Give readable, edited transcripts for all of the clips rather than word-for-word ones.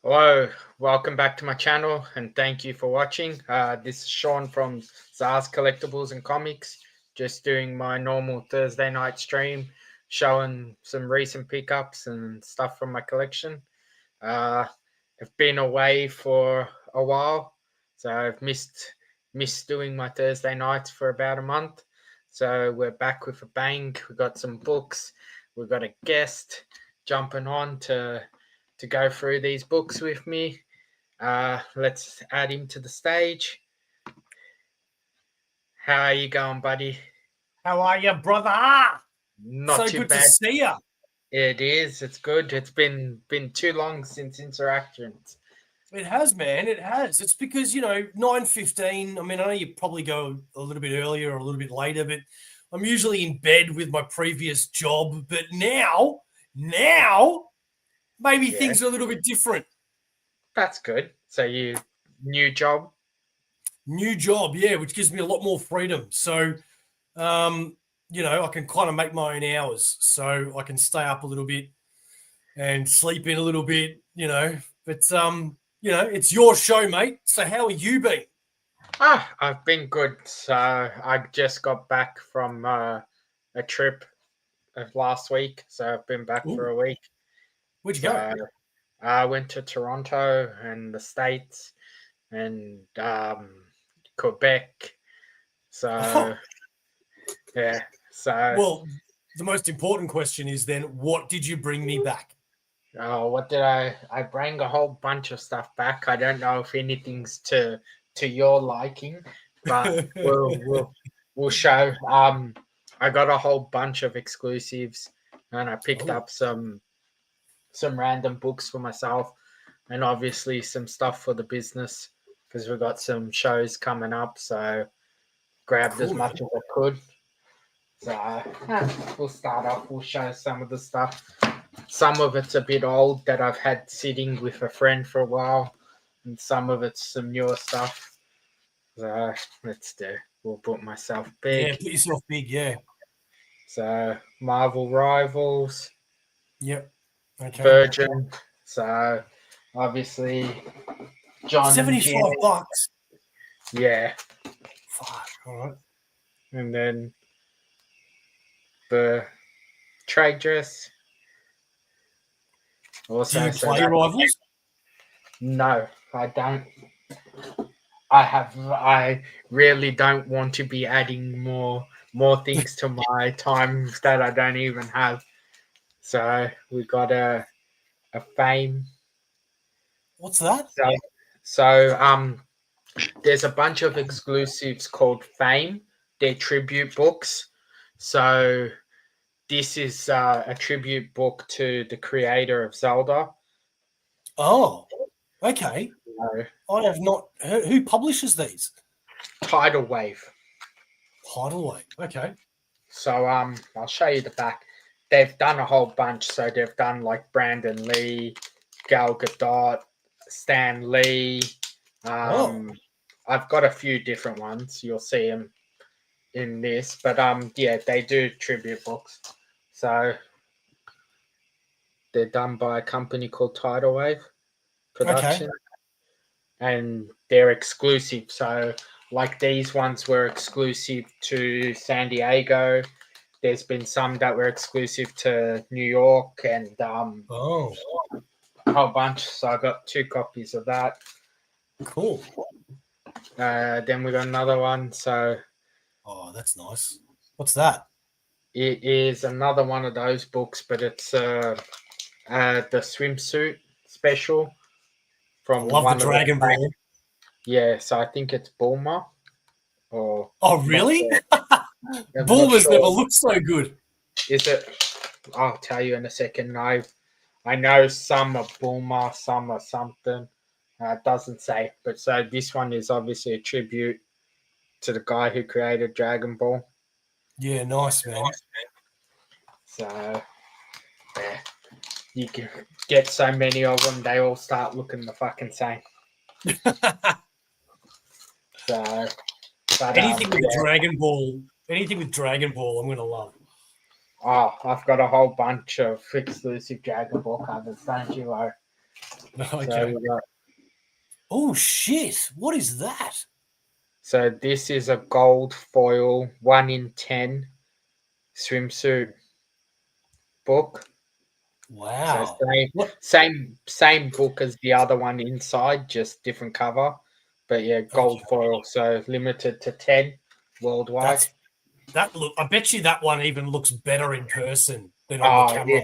Hello, welcome back to my channel and thank you for watching. This is Shaun from Zarz Collectibles and Comics, just doing my normal Thursday night stream, showing some recent pickups and stuff from my collection. I've been away for a while, so I've missed doing my Thursday nights for about a month. So we're back with a bang. We've got some books, we've got a guest jumping on to go through these books with me. Let's add him to the stage. How are you going, buddy? How are you, brother? Not so too good bad. to see you. It is. It's good. It's been too long since interactions. It has, man. It has. It's because 9:15. I mean, I know you probably go a little bit earlier or a little bit later, but I'm usually in bed with my previous job. But now, maybe Yeah. things are a little bit different. That's good. So new job. New job, yeah, which gives me a lot more freedom. So, I can kind of make my own hours, so I can stay up a little bit and sleep in a little bit. But it's your show, mate. So how are you been? I've been good. So I just got back from a trip of last week. So I've been back for a week. Where'd you go? I went to Toronto and the States and Quebec. So yeah. So well, the most important question is then, what did you bring me back? Oh, what did I bring a whole bunch of stuff back. I don't know if anything's to your liking, but we'll show. I got a whole bunch of exclusives, and I picked up some random books for myself, and obviously some stuff for the business because we've got some shows coming up. So grabbed as much as I could. So we'll start off. We'll show some of the stuff. Some of it's a bit old that I've had sitting with a friend for a while, and some of it's some newer stuff. So let's do. We'll put myself big. Yeah, put yourself big. Yeah. So Marvel Rivals. Yep. Okay. Virgin. So obviously John. $75. Yeah. Fuck. All right. And then the trade dress. Also, do you play Rivals? No, I don't. I really don't want to be adding more things to my time that I don't even have. So we got a fame. What's that? So there's a bunch of exclusives called Fame. They're tribute books. So this is a tribute book to the creator of Zelda. Oh, okay. I have not. Who publishes these? Tidal Wave. Tidal Wave. Okay. So I'll show you the back. They've done a whole bunch. So they've done like Brandon Lee, Gal Gadot, Stan Lee. I've got a few different ones. You'll see them in this, but yeah, they do tribute books. So they're done by a company called Tidal Wave Production, and they're exclusive. So like these ones were exclusive to San Diego. There's been some that were exclusive to New York and a whole bunch. So I got 2 copies of that. Cool. Then we got another one. So that's nice. What's that? It is another one of those books, but it's the swimsuit special from I love one the Dragon Ball. Yeah, so I think it's Bulma. Or really? Bulma's never looked so good. Is it? I'll tell you in a second. I know some are Bulma, some are something. It doesn't say, but so this one is obviously a tribute to the guy who created Dragon Ball. Yeah, nice, man. So, yeah, you can get so many of them, they all start looking the fucking same. So, anything with Dragon Ball, I'm gonna love. Oh, I've got a whole bunch of exclusive Dragon Ball covers, don't you? So Okay. we got. Oh shit! What is that? So this is a gold foil 1 in 10 swimsuit book. So Wow. same What? same book as the other one inside, just different cover. But yeah, gold Okay. foil. So limited to 10 worldwide. That's that look. I bet you that one even looks better in person than on the Oh, camera.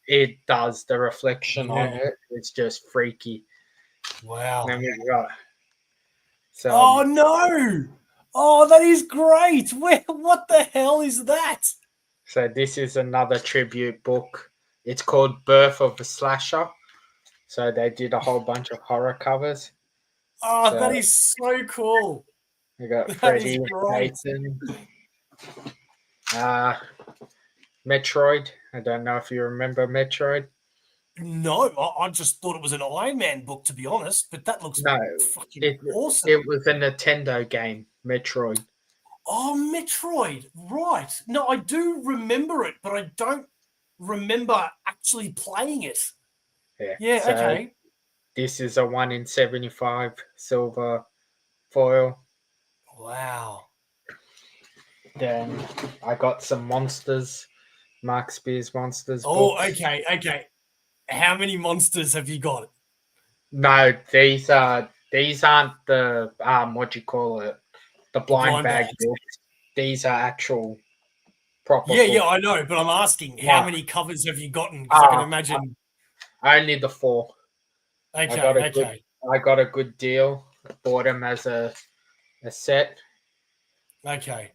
it does. The reflection on Yeah. it, it's just freaky. Wow. And then we got Oh some. no! Oh, that is great. Where? What the hell is that? So this is another tribute book. It's called Birth of a Slasher. So they did a whole bunch of horror covers. Oh, So that is so cool. we got That is Freddy, great. Jason, uh, Metroid. I don't know if you remember Metroid. No, I just thought it was an Iron Man book, to be honest. But that looks No, fucking it awesome. it was a Nintendo game, Metroid. Oh, Metroid. Right. No, I do remember it, but I don't remember actually playing it. Yeah. Yeah. So Okay. this is a 1 in 75 silver foil. Wow. Then I got some monsters, Mark Spears monsters Oh, books. okay. Okay. How many monsters have you got? No, these aren't the what do you call it? The The blind blind bag bags. books. These are actual proper Yeah, yeah, books. I know, but I'm asking how No, many covers have you gotten? Because I can uh, imagine. only the four. I got Okay, a good okay, I got a good deal. Bought them as a set. okay.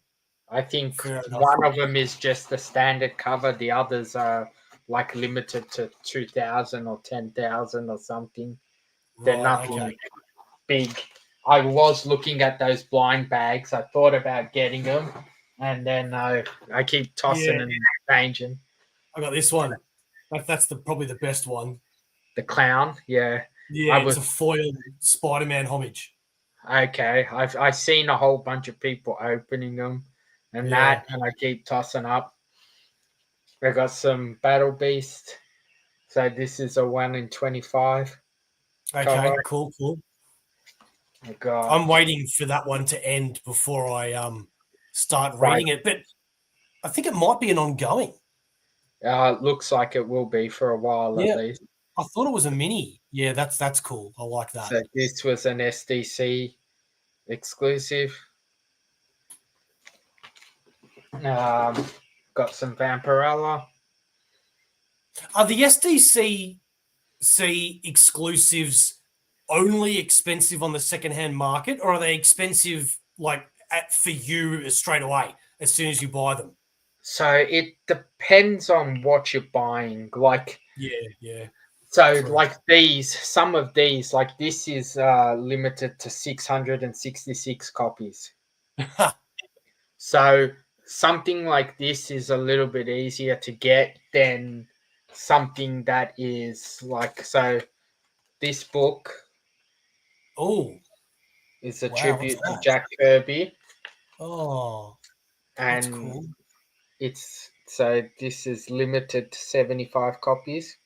I think Fair enough. one of them is just the standard cover. The others are like limited to 2,000 or 10,000 or something. They're Right. nothing Okay. big. I was looking at those blind bags. I thought about getting them, and then I keep Yeah, tossing and changing. I got this one. That's probably the best one. The clown, yeah, Yeah, I it's was a foil Spider-Man homage. okay. I've seen a whole bunch of people opening them, and Yeah. that, and I keep tossing up. I got some Battle Beast. So this is a 1 in 25 cover. Okay. Cool. Cool. I got I'm waiting for that one to end before I start right. reading it, but I think it might be an ongoing. Looks like it will be for a while at Yeah, least. I thought it was a mini. Yeah, that's cool. I like that. So this was an SDC exclusive. Um, got some Vampirella. Are the SDC exclusives only expensive on the secondhand market, or are they expensive for you straight away as soon as you buy them? So it depends on what you're buying. Like Yeah, yeah, so, true. like these, some of these, like this is limited to 666 copies. So something like this is a little bit easier to get than something that is like so. This book Oh, is a wow, what's tribute to that? Jack Kirby, Oh, that's and cool. it's so this is limited to 75 copies.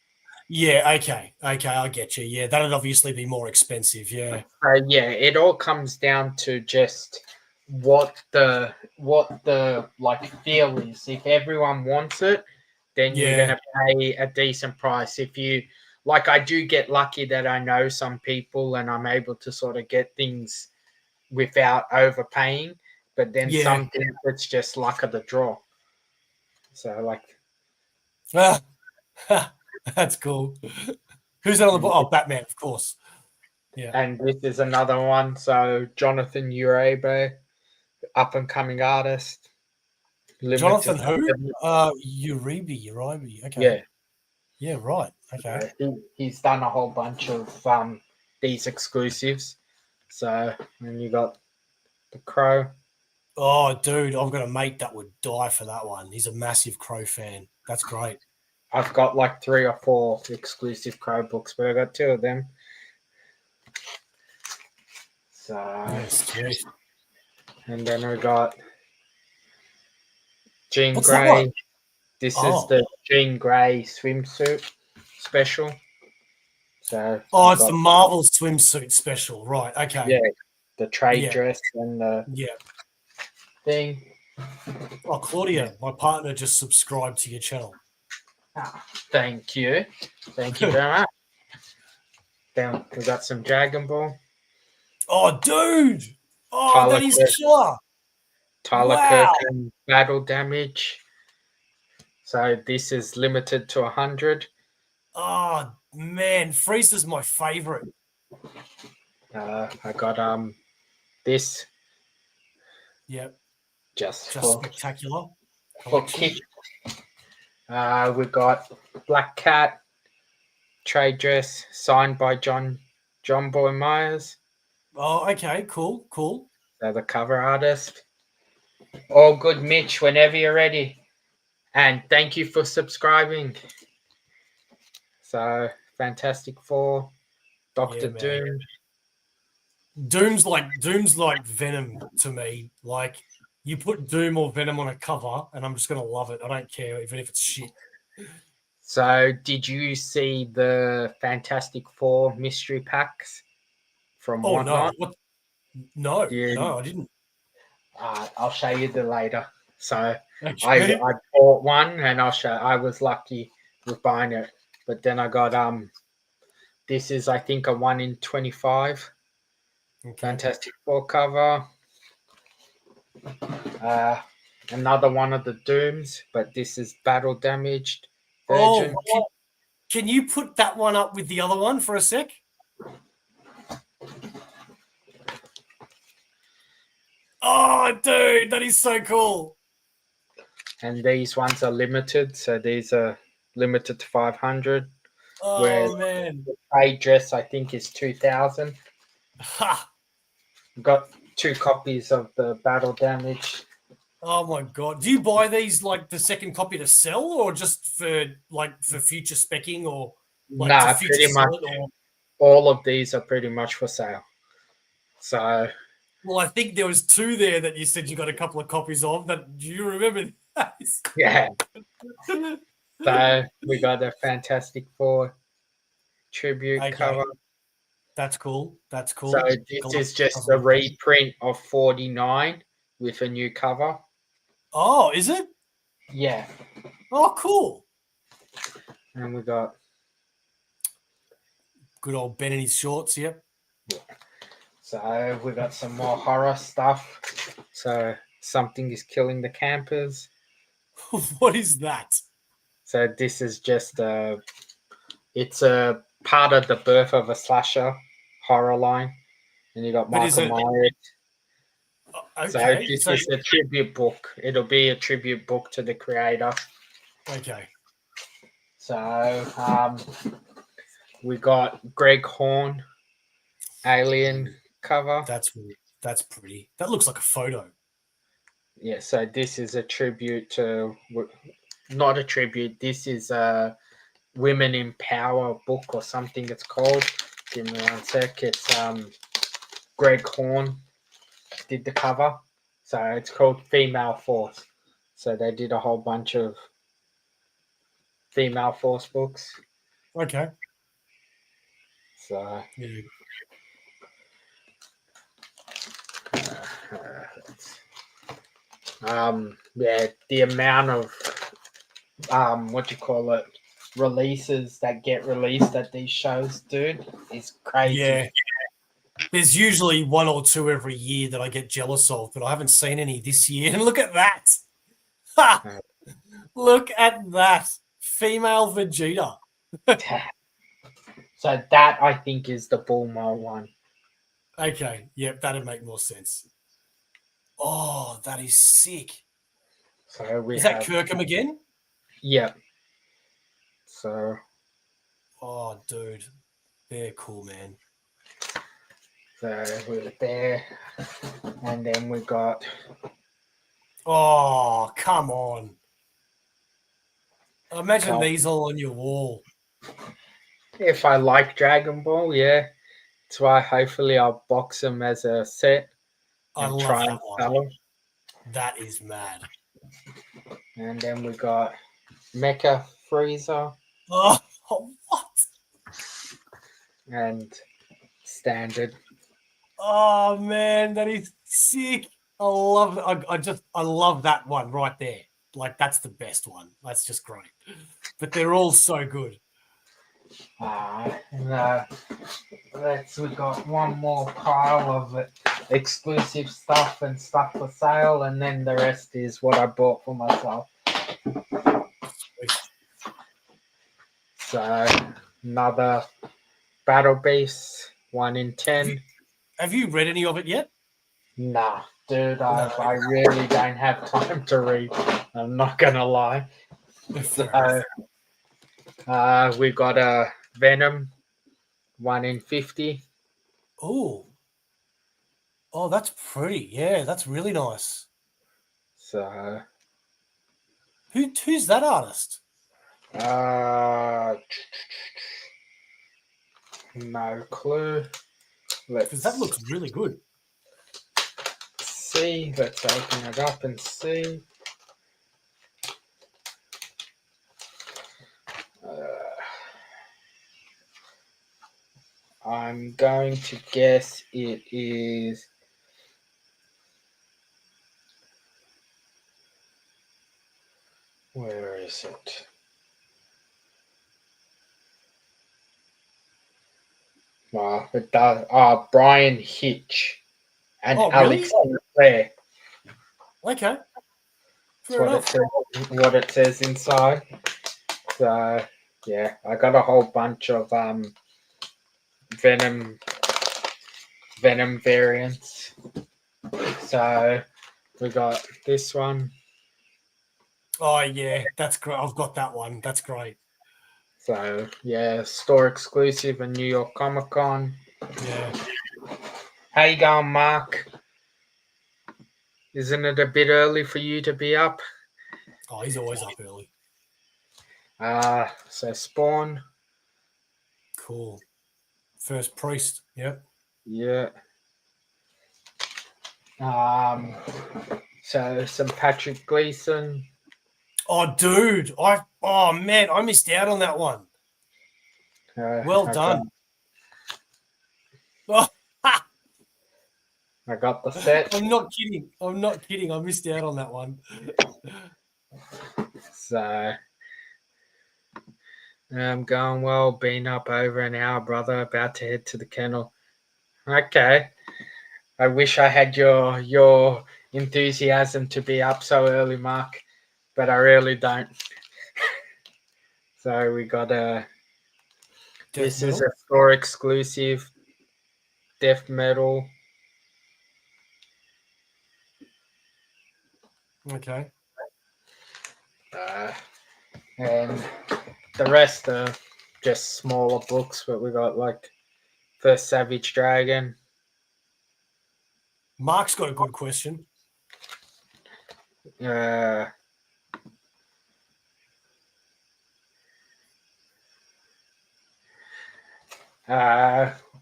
Yeah, okay, okay, I get you. Yeah, that'd obviously be more expensive. Yeah, Yeah, it all comes down to just what the like feel is. If everyone wants it, then you're yeah, gonna pay a decent price. If you like, I do get lucky that I know some people and I'm able to sort of get things without overpaying. But then yeah. some things it's just luck of the draw. So like, Ah, that's cool. Who's that on the and, bottom? Oh, Batman, of course. Yeah. and this is another one. So Jonathan Urabe, up and coming artist, limited. Jonathan who? Uribe. Okay. Yeah, Yeah, right. Okay. he's done a whole bunch of these exclusives. So and you got the Crow. Oh, dude, I've got a mate that would die for that one. He's a massive Crow fan. That's great. I've got like 3 or 4 exclusive Crow books, but I got 2 of them. So Yes, sweet. and then we got Jean What's that one? Grey. This is Oh, the Jean Grey swimsuit special. So Oh, we it's the got Marvel swimsuit special, right? Okay. yeah, the trade Yeah. dress and the Yeah. thing. Oh, Claudia, my partner just subscribed to your channel. Thank you. Thank you very much. Then we got some Dragon Ball. Oh, dude. Oh, Tyler that is Kirk, killer. Tyler Wow. Kirkham battle damage. So this is limited to 100. Oh, man. Frieza's my favorite. I got this Yep. just Just for spectacular kick. collection. We got Black Cat trade dress signed by John Boy Myers. Oh, okay. Cool. Cool. So the cover artist. All good, Mitch. Whenever you're ready. And thank you for subscribing. So Fantastic Four, Doctor Yeah, man. Doom. Doom's like Venom to me. Like, you put Doom or Venom on a cover, and I'm just gonna love it. I don't care, even if it's shit. So did you see the Fantastic Four mystery packs from Oh no! Whatnot? What? No, Yeah, no, I didn't. I'll show you the later. So Okay. I bought one and I'll show. I was lucky with buying it, but then I got this is I think a 1 in 25 Okay. Fantastic Four cover. Another one of the Dooms, but this is battle damaged Virgin. Oh, can you put that one up with the other one for a sec? Oh, dude, that is so cool. And these ones are limited, so these are limited to 500. Where Oh man. the trade dress I think is 2,000. Ha. Got 2 copies of the battle damage. Oh my god. Do you buy these like the second copy to sell, or just for future specking, or like to Nah, future pretty sell much it? Or all of these are pretty much for sale. So well, I think there was 2 there that you said you got a couple of copies of. That do you remember? yeah. So we got a Fantastic Four tribute Okay. cover. That's cool. That's cool. So this is just a reprint of 49 with a new cover. Oh, is it? Yeah. Oh, cool. And we got Good old Ben in his shorts. Yep. so we got some more horror stuff. So something is killing the campers. What is that? So this is just it's a part of the birth of a slasher horror line. And you got But is Michael it Myers. So okay? this So is a tribute book. It'll be a tribute book to the creator. okay. So we got Greg Horn Alien cover. That's pretty. That looks like a photo. Yeah, so this is a tribute to not a tribute. This is a Women in Power book or something it's called. Give me one sec. It's Greg Horn did the cover. So it's called Female Force. So they did a whole bunch of Female Force books. Okay. So Yeah. yeah, the amount of what do you call it, releases that get released at these shows, dude, is crazy. Yeah. There's usually 1 or 2 every year that I get jealous of, but I haven't seen any this year. And look at that. Ha! Look at that. Female Vegeta. So that I think is the Bulma one. Okay. Yep, that'd make more sense. Oh, that is sick. So we Is that have Kirkham again? yeah. So Oh, dude. They're cool, man. so we're there, and then we got Oh, come on. Imagine Cal- these all on your wall. if I like Dragon Ball, yeah. That's why hopefully I'll box them as a set I and love try that and one. sell them. That is mad. And then we got Mecha Freezer. Oh, what? and standard. Oh man, that is sick. I love it. I love that one right there. Like that's the best one. That's just great. But they're all so good. And we got one more pile of exclusive stuff and stuff for sale, and then the rest is what I bought for myself. So another Battle Beast 1 in 10. Have you read any of it yet? Nah, dude, I really don't have time to read. I'm not gonna lie. So, we got a Venom 1 in 50. Oh, that's pretty. Yeah, that's really nice. So, who's that artist? No clue. Because that looks really good. See, let's open it up and see. I'm going to guess it is. Where is it? It does. Brian Hitch and Alex Sinclair. Okay. That's what it says inside. So yeah, I got a whole bunch of Venom variants. So we got this one. Oh yeah, that's great. I've got that one. That's great. So yeah, store exclusive in New York Comic Con. Yeah. How you going, Mark? Isn't it a bit early for you to be up? Oh, he's always up early. So Spawn. Cool. First Priest. Yep. Yeah. So some Patrick Gleason. Oh, dude. Man, I missed out on that one. Well done. I got the set. I'm not kidding. I missed out on that one. So I'm going well. Been up over an hour, brother. About to head to the kennel. Okay. I wish I had your enthusiasm to be up so early, Mark, but I really don't. So we got this is a store exclusive death metal. Okay. And the rest are just smaller books, but we got like First Savage Dragon. Mark's got a good question.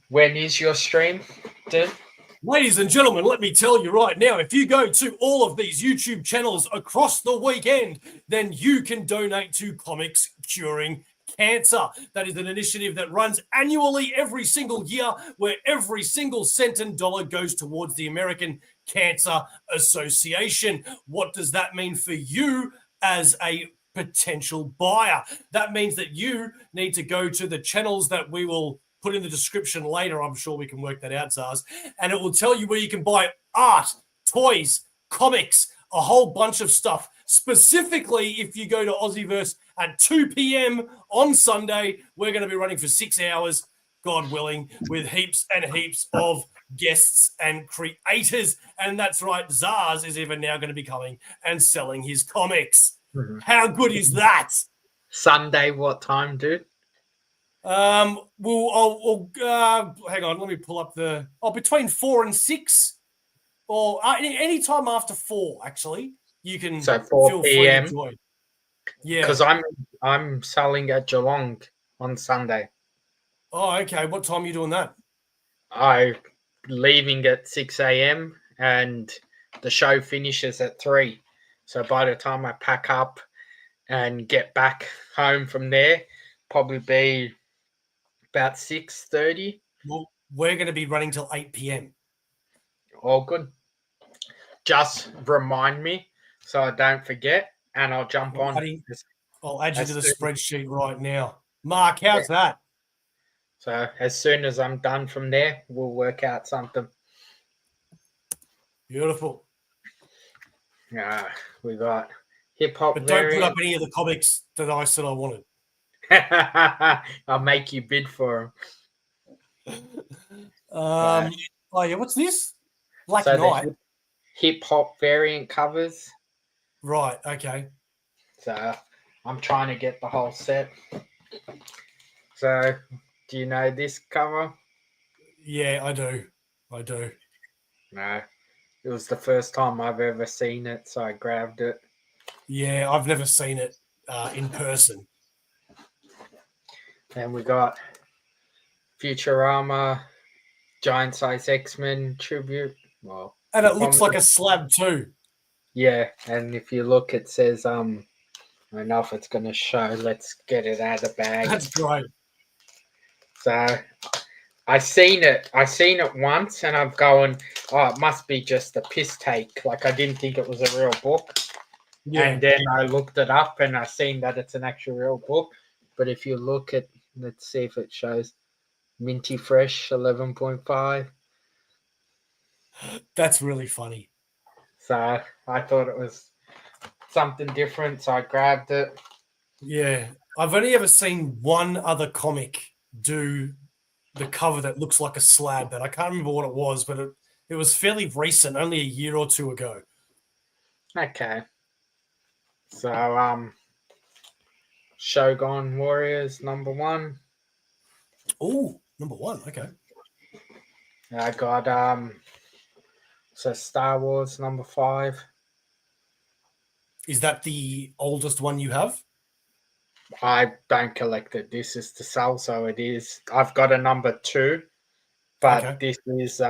When is your stream, dude? Ladies and gentlemen, let me tell you right now, if you go to all of these YouTube channels across the weekend, then you can donate to Comics Curing Cancer. That is an initiative that runs annually every single year, where every single cent and dollar goes towards the American Cancer Association. What does that mean for you as a potential buyer? That means that you need to go to the channels that we will put in the description later. I'm sure we can work that out, Zarz. And it will tell you where you can buy art, toys, comics, a whole bunch of stuff. Specifically, if you go to Aussieverse at 2 p.m. on Sunday, we're going to be running for 6 hours, God willing, with heaps and heaps of guests and creators. And that's right, Zarz is even now going to be coming and selling his comics. Mm-hmm. How good is that? Sunday, what time, dude? Hang on, let me pull up between 4 and 6, or any time after 4, actually, you can feel 4 p.m. free to join. Yeah, because I'm selling at Geelong on Sunday. Oh, okay. What time are you doing that? I'm leaving at 6 a.m. and the show finishes at 3. So by the time I pack up and get back home from there, probably be about 6:30. Well, we're going to be running till 8 p.m. All good. Just remind me so I don't forget, and I'll jump on. I'll add you to the soon- spreadsheet right now. Mark, how's that? So as soon as I'm done from there, we'll work out something. Beautiful. We got hip hop. But don't put up any of the comics that I said I wanted. I'll make you bid for them. Oh yeah, what's this? Black so Knight. Hip hop variant covers. Right. Okay. So I'm trying to get the whole set. So do you know this cover? Yeah, I do. No. It was the first time I've ever seen it, so I grabbed it. Yeah, I've never seen it in person. And we got Futurama, Giant Size X-Men tribute. Well, and it looks like a slab too. Yeah, and if you look, it says I don't know if it's going to show. Let's get it out of the bag. That's great. So I seen it once, and I'm going, oh, it must be just a piss take. Like I didn't think it was a real book. Yeah. And then I looked it up, and I seen that it's an actual real book. But if you look at, let's see if it shows, minty fresh 11.5. That's really funny. So I thought it was something different, so I grabbed it. Yeah, I've only ever seen one other comic do the cover that looks like a slab, but I can't remember what it was, but it was fairly recent, only a year or two ago. Okay. So Shogun Warriors #1. Oh, #1, okay. I got so Star Wars #5. Is that the oldest one you have? I don't collect it. This is to sell, so it is. I've got a #2, but This is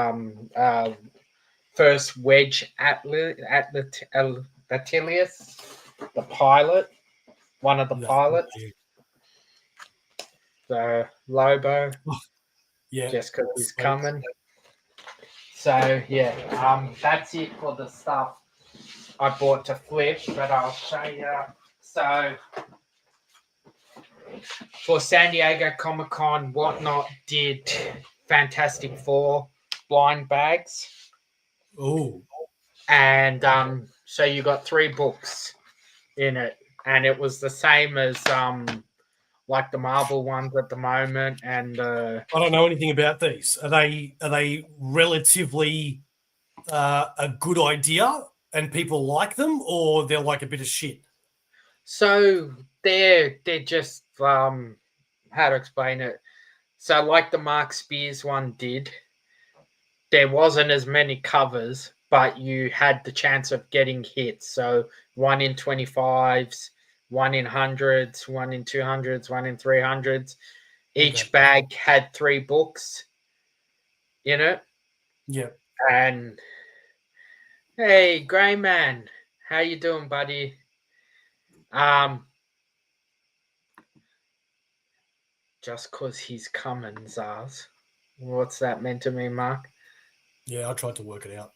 first Wedge Atilius, the pilot, one of the pilots. The Lobo, yeah, just because he's coming. So yeah, that's it for the stuff I bought to flip, but I'll show you. So for San Diego Comic-Con, Whatnot did Fantastic Four blind bags. Oh. And so you got 3 books in it, and it was the same as like the Marvel ones at the moment. And I don't know anything about these. Are they relatively a good idea and people like them, or they're like a bit of shit? So they're just how to explain it. So like the Mark Spears one did, there wasn't as many covers, but you had the chance of getting hits. So 1 in 25s, 1 in 100s, 1 in 200s, 1 in 300s. Each bag had 3 books in it. Yeah. And hey, Grey Man, how you doing, buddy? Just because he's coming, Zarz. What's that meant to me, Mark? Yeah, I tried to work it out.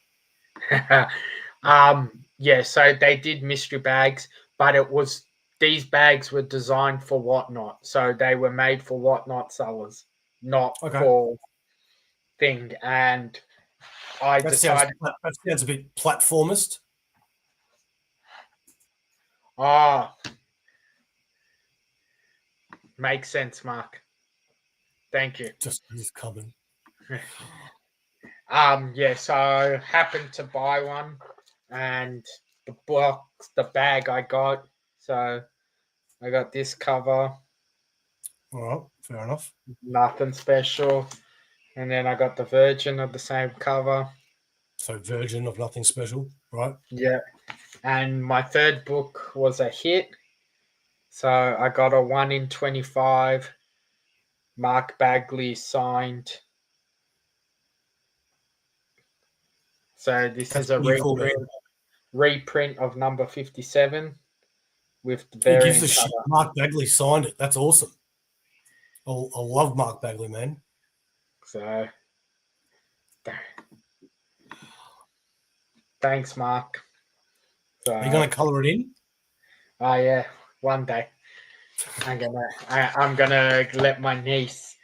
Yeah, so they did mystery bags, but these bags were designed for Whatnot. So they were made for Whatnot sellers, not for thing. And I decided that sounds a bit platformist. Makes sense, Mark. Thank you. Just he's coming. Yeah, so I happened to buy one, and the bag I got. So I got this cover. All right, fair enough. Nothing special. And then I got the Virgin of the same cover. So Virgin of nothing special, right? Yeah. And my third book was a hit. So I got a 1 in 25 Mark Bagley signed. So this is a reprint of number 57 with the variant cover. Mark Bagley signed it. That's awesome. I love Mark Bagley, man. So, thanks, Mark. So, Are you going to colour it in? oh yeah, one day I'm gonna let my niece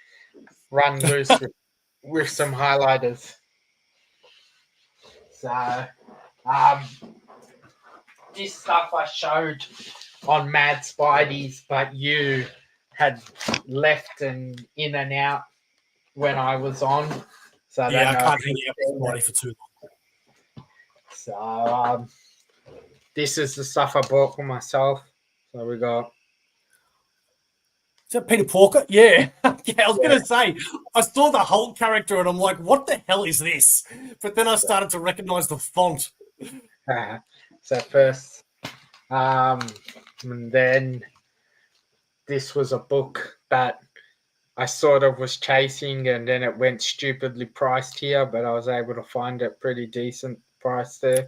run loose with some highlighters. So, um, this stuff I showed on Mad Spideys, but you had left and in and out when I was on. So I don't Yeah, I know if can't hang you've out seen with it. Spidey for too long. So this is the stuff I bought for myself. So we got. Is that Peter Porker? Yeah. Yeah, I was Yeah. going to say, I saw the Hulk character and I'm like, what the hell is this? But then I started to recognize the font. So first, and then this was a book that I sort of was chasing, and then it went stupidly priced here, but I was able to find it pretty decent price there.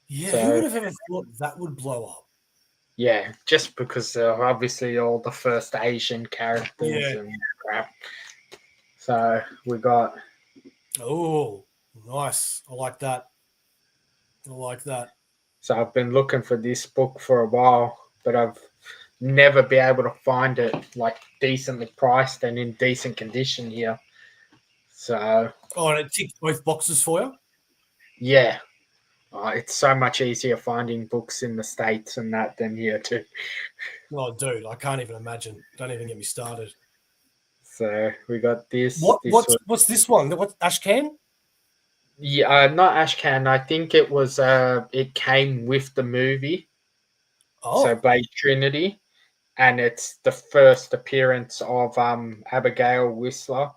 Yeah, who So would have ever thought that would blow up? yeah, just because obviously all the first Asian characters Yeah. and crap. So we got. Oh, nice. I like that. I like that. So I've been looking for this book for a while, but I've never been able to find it like decently priced and in decent condition here. So Oh, and it ticks both boxes for you? yeah, it's so much easier finding books in the States and that than here too. Oh, dude, I can't even imagine. Don't even get me started. So we got this. What This was what's this one? What's Ashcan? yeah, not Ashcan. I think it was. It came with the movie. So Oh, Blade Trinity, and it's the first appearance of Abigail Whistler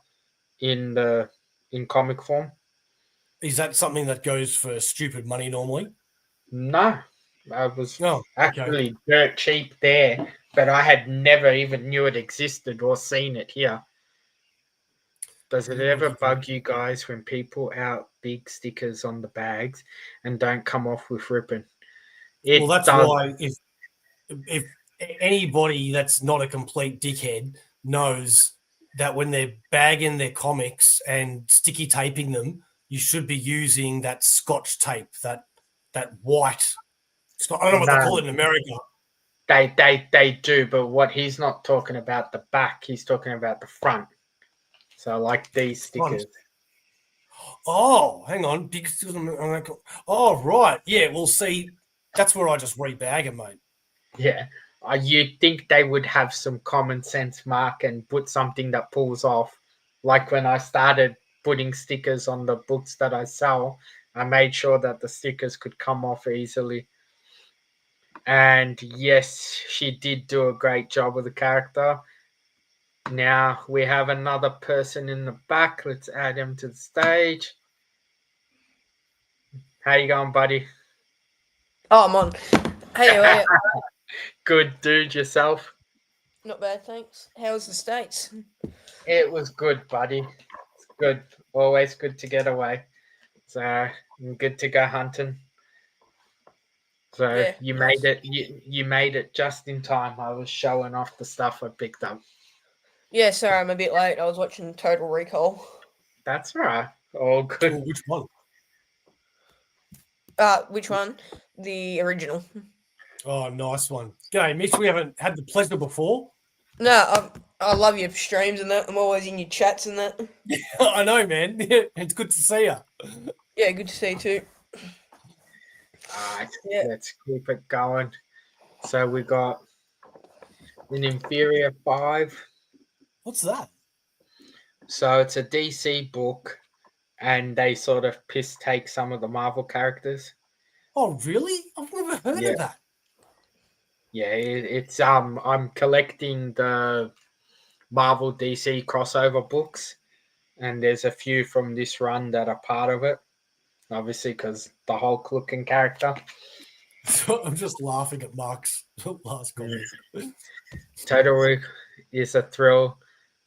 in the in comic form. is that something that goes for stupid money normally? No, I was Oh, okay. actually dirt cheap there, but I had never even knew it existed or seen it here. Does it You would ever have bug you guys when people out big stickers on the bags and don't come off with ribbon? Well, It that's does. why if anybody that's not a complete dickhead knows that when they're bagging their comics and sticky taping them, you should be using that Scotch tape, that white. I don't know what they No, call it in America. they do, but what he's not talking about the back, he's talking about the front. So like these Front. stickers. Oh, hang on. Oh, right. Yeah, well, see, that's where I just rebag them, mate. Yeah. You'd think they would have some common sense, Mark, and put something that pulls off. Like when I started putting stickers on the books that I sell, I made sure that the stickers could come off easily. And yes, she did do a great job with the character. Now we have another person in the back. Let's add him to the stage. How you going, buddy? Oh, I'm on. Hey, how are you? Good dude yourself. Not bad, thanks. How's the States? It was good, buddy. It's good. Always good to get away. So good to go hunting. So Yeah, you nice. made it. You made it just in time. I was showing off the stuff I picked up. Yeah, sorry, I'm a bit late. I was watching Total Recall. That's all right. All good. Oh, which one? Which one? The original. Oh, nice one. G'day, Mitch. We haven't had the pleasure before. No, I love your streams and that. I'm always in your chats and that. I know, man. It's good to see you. Yeah, good to see you too. All right. Yeah. Let's keep it going. So we got an Inferior 5. What's that? So it's a DC book, and they sort of piss take some of the Marvel characters. Oh, really? I've never heard Yeah. of that. Yeah, it's I'm collecting the Marvel DC crossover books, and there's a few from this run that are part of it. Obviously, because the Hulk looking character. So I'm just laughing at Mark's last comment. Total Rick is a thrill.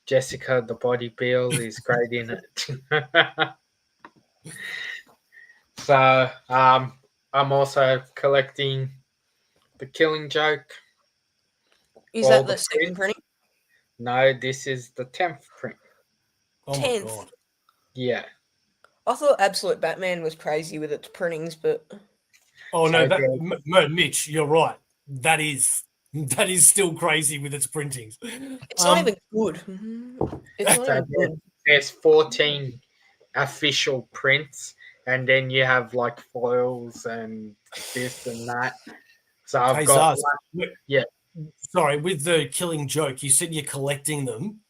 Jessica the Body Bill is great in it. So I'm also collecting the Killing Joke. Is all that the the second prints. printing? No, this is the 10th print. Oh my 10th. god. Yeah. I thought Absolute Batman was crazy with its printings, but Oh no, So Mitch, you're right. That is still crazy with its printings. it's not even good. It's not So even good. there's 14 official prints, and then you have like foils and this and that. So I've Hey got Zarz, yeah. sorry, with the Killing Joke, you said you're collecting them.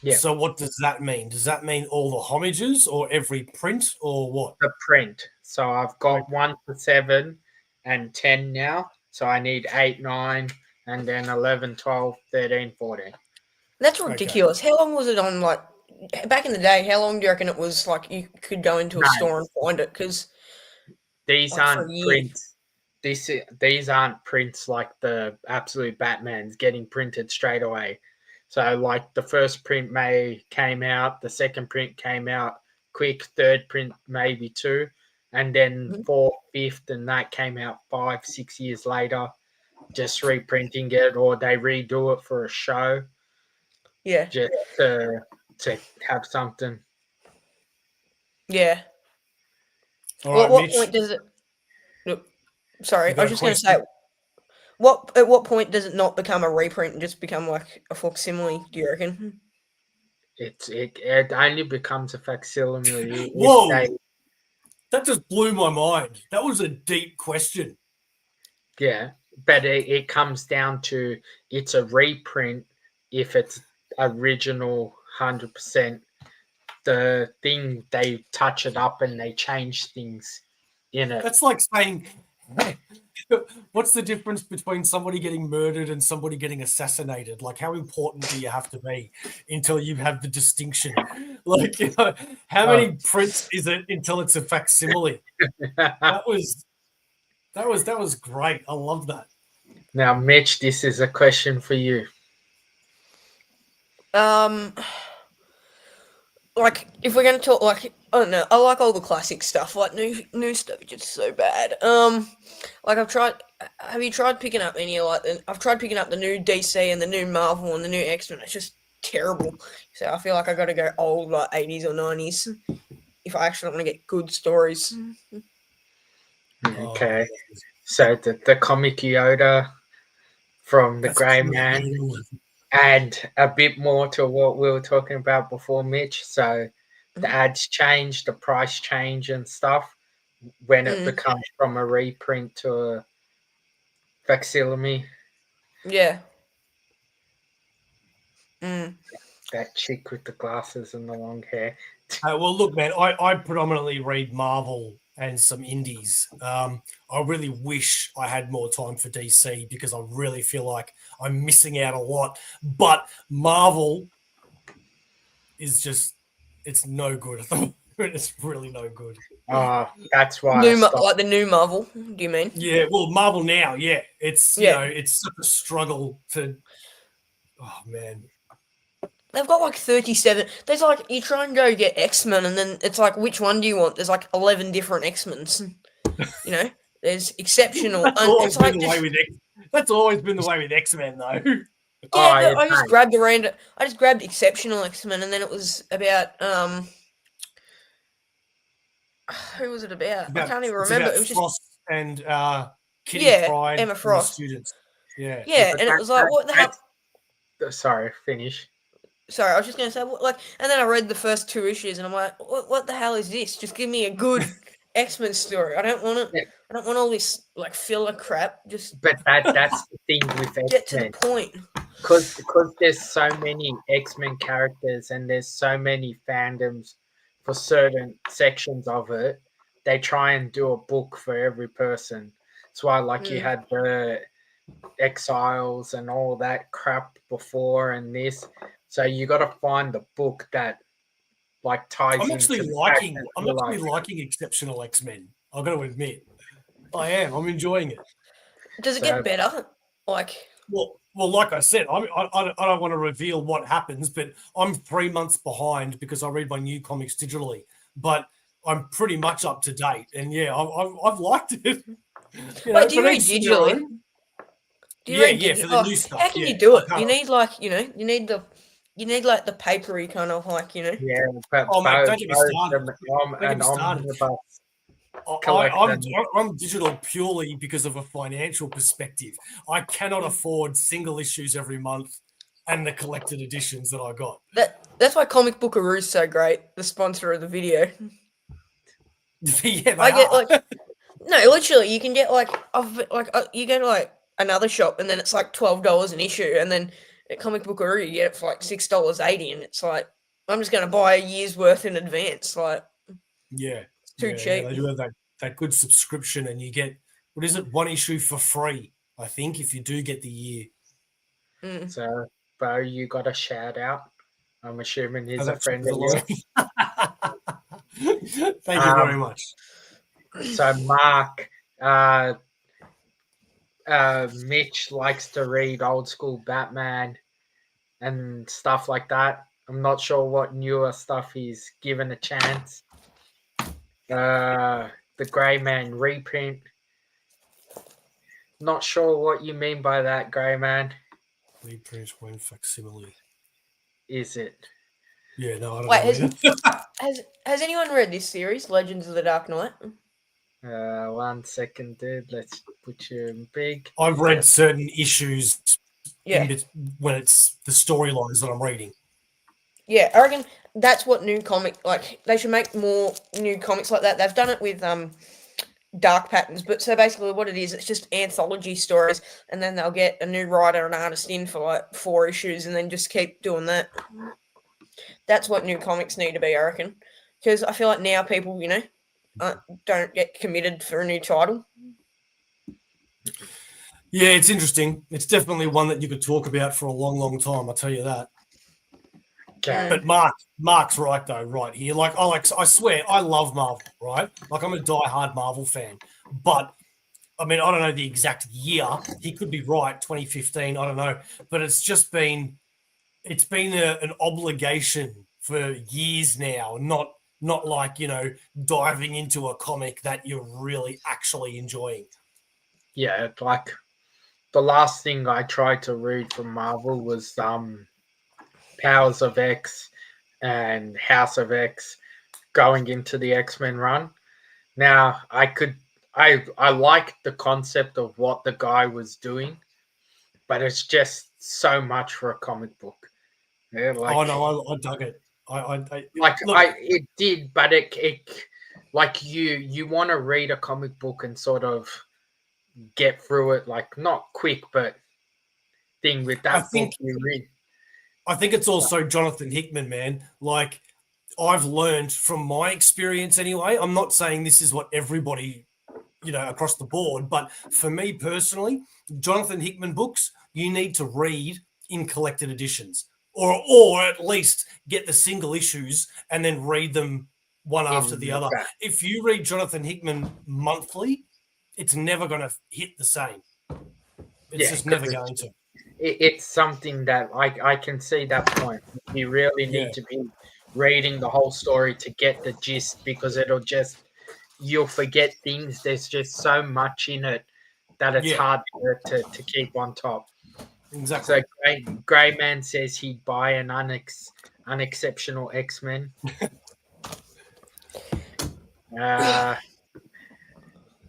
Yeah. So what does that mean? Does that mean all the homages or every print or what? The print. So I've got 1 to 7 and 10 now. So I need 8, 9, and then 11, 12, 13, 14. That's Okay. ridiculous. How long was it on, like, back in the day, how long do you reckon it was, like, you could go into a No. store and find it? Because These like, for aren't a year. prints. These aren't prints like the Absolute Batman's getting printed straight away. So like the first print came out, the second print came out quick, third print maybe 2, and then Mhm. 4th, 5th, and that came out 5, 6 years later, just reprinting it, or they redo it for a show Yeah, just to have something. yeah. All Well, right, at what Mitch, point does it... Look, sorry, you I got was a just going to question? say, at what point does it not become a reprint and just become, like, a facsimile, do you reckon? It only becomes a facsimile if Whoa, they that just blew my mind. That was a deep question. Yeah, but it comes down to it's a reprint if it's original 100%. The thing they touch it up and they change things in it. That's like saying, what's the difference between somebody getting murdered and somebody getting assassinated? Like, how important do you have to be until you have the distinction? Like, how many prints is it until it's a facsimile? That was great. I love that. Now, Mitch, this is a question for you. Like, if we're gonna talk, like, I don't know, I like all the classic stuff. Like, new stuff is just so bad. Like, have you tried picking up any, like, I've tried picking up the new DC and the new Marvel and the new X-Men. It's just terrible. So I feel like I gotta go old, like 80s or 90s, if I actually want to get good stories. Okay, so the comic Yoda from the Grey Man, and a bit more to what we were talking about before, Mitch. So the ads change, the price change and stuff when it becomes from a reprint to a facsimile. Yeah. That chick with the glasses and the long hair. Well, look, man, I predominantly read Marvel and some indies. I really wish I had more time for DC because I really feel like I'm missing out a lot. But Marvel is just, it's no good at the moment. It's really no good. That's why I stopped. Like the new Marvel, do you mean? Yeah, well, Marvel now, yeah. It's, you know, it's such a struggle to, oh, man. They've got like 37. There's like, you try and go get X-Men, and then it's like, which one do you want? There's like 11 different X-Men's. You know? There's exceptional. That's it's like that's always been the way with X-Men, though. Yeah, I just grabbed I just grabbed exceptional X-Men, and then it was about who was it about? I can't even remember. It was just Frost and Kitty Pryde, Emma and Frost. the students. Yeah, yeah, and it was like, what the hell? Sorry, finish. Sorry, I was just gonna say, like, and then I read the first 2 issues, and I'm like, what the hell is this? Just give me a good X-Men story. I don't want it. Yeah. I don't want all this like filler crap. But that's the thing with X-Men. Get to the point. Because there's so many X-Men characters and there's so many fandoms for certain sections of it, they try and do a book for every person. That's why, like, you had the Exiles and all that crap before and this. So you got to find the book that like ties I'm into. I'm actually liking Exceptional X-Men. I've got to admit, I am. I'm enjoying it. Does it get better? Like, well, like I said, I don't want to reveal what happens, but I'm 3 months behind because I read my new comics digitally. But I'm pretty much up to date, and yeah, I've liked it. Wait, do you read digitally? Yeah, for the new stuff. How can you do it? You need, like, you need the You need like the papery kind of like, Yeah, but Oh, mate, both, don't get me both started. I'm Don't get an me started. omnibus I'm collector. I'm digital purely because of a financial perspective. I cannot afford single issues every month and the collected editions that I got. That's why Comic Bookaroo is so great, the sponsor of the video. Yeah, they I get are. like no, literally, you can get like you go to like another shop and then it's like $12 an issue, and then at Comic Bookaroo you get it for like $6.80, and it's like I'm just gonna buy a year's worth in advance. Like Yeah, it's too cheap. They do have that good subscription, and you get what is it, one issue for free? I think if you do get the year. Mm. So, Bo, you got a shout out. I'm assuming he's Oh, a that friend goes of along. yours. Thank you very much. So, Mark, Mitch likes to read old school Batman and stuff like that. I'm not sure what newer stuff he's given a chance. The Grey Man reprint. Not sure what you mean by that, Grey Man. Reprint when facsimile. Is it? Yeah, no, I don't Wait, know either. has anyone read this series, Legends of the Dark Knight? 1 second, dude. Let's put you in big. I've read certain issues Yeah, when it's the storylines that I'm reading. yeah. I reckon that's what new comic like. They should make more new comics like that. They've done it with Dark Patterns, but so basically what it is, it's just anthology stories, and then they'll get a new writer and artist in for like 4 issues, and then just keep doing that. That's what new comics need to be, I reckon, because I feel like now people, don't get committed for a new title. Yeah, it's interesting. It's definitely one that you could talk about for a long, long time. I'll tell you that. Okay. But Mark's right though, right here. Like I swear, I love Marvel, right? Like I'm a die-hard Marvel fan. But I mean, I don't know the exact year. He could be right, 2015. I don't know. But it's been an obligation for years now. Not like diving into a comic that you're really actually enjoying. Yeah, like the last thing I tried to read from Marvel was Powers of X and House of X going into the X-Men run. Now, I liked the concept of what the guy was doing, but it's just so much for a comic book. Yeah, Oh no, I dug it. It did, but it like you want to read a comic book and sort of get through it, like not quick, but thing with that book you read. I think it's also Jonathan Hickman, man. Like I've learned from my experience anyway. I'm not saying this is what everybody, across the board, but for me personally, Jonathan Hickman books, you need to read in collected editions or at least get the single issues and then read them one after the other. If you read Jonathan Hickman monthly, it's never going to hit the same. It's just never going to. It's something that I can see that point. You really need to be reading the whole story to get the gist, because you'll forget things. There's just so much in it that it's hard to keep on top. Exactly. So Grey Man says he'd buy an unexceptional X-Men.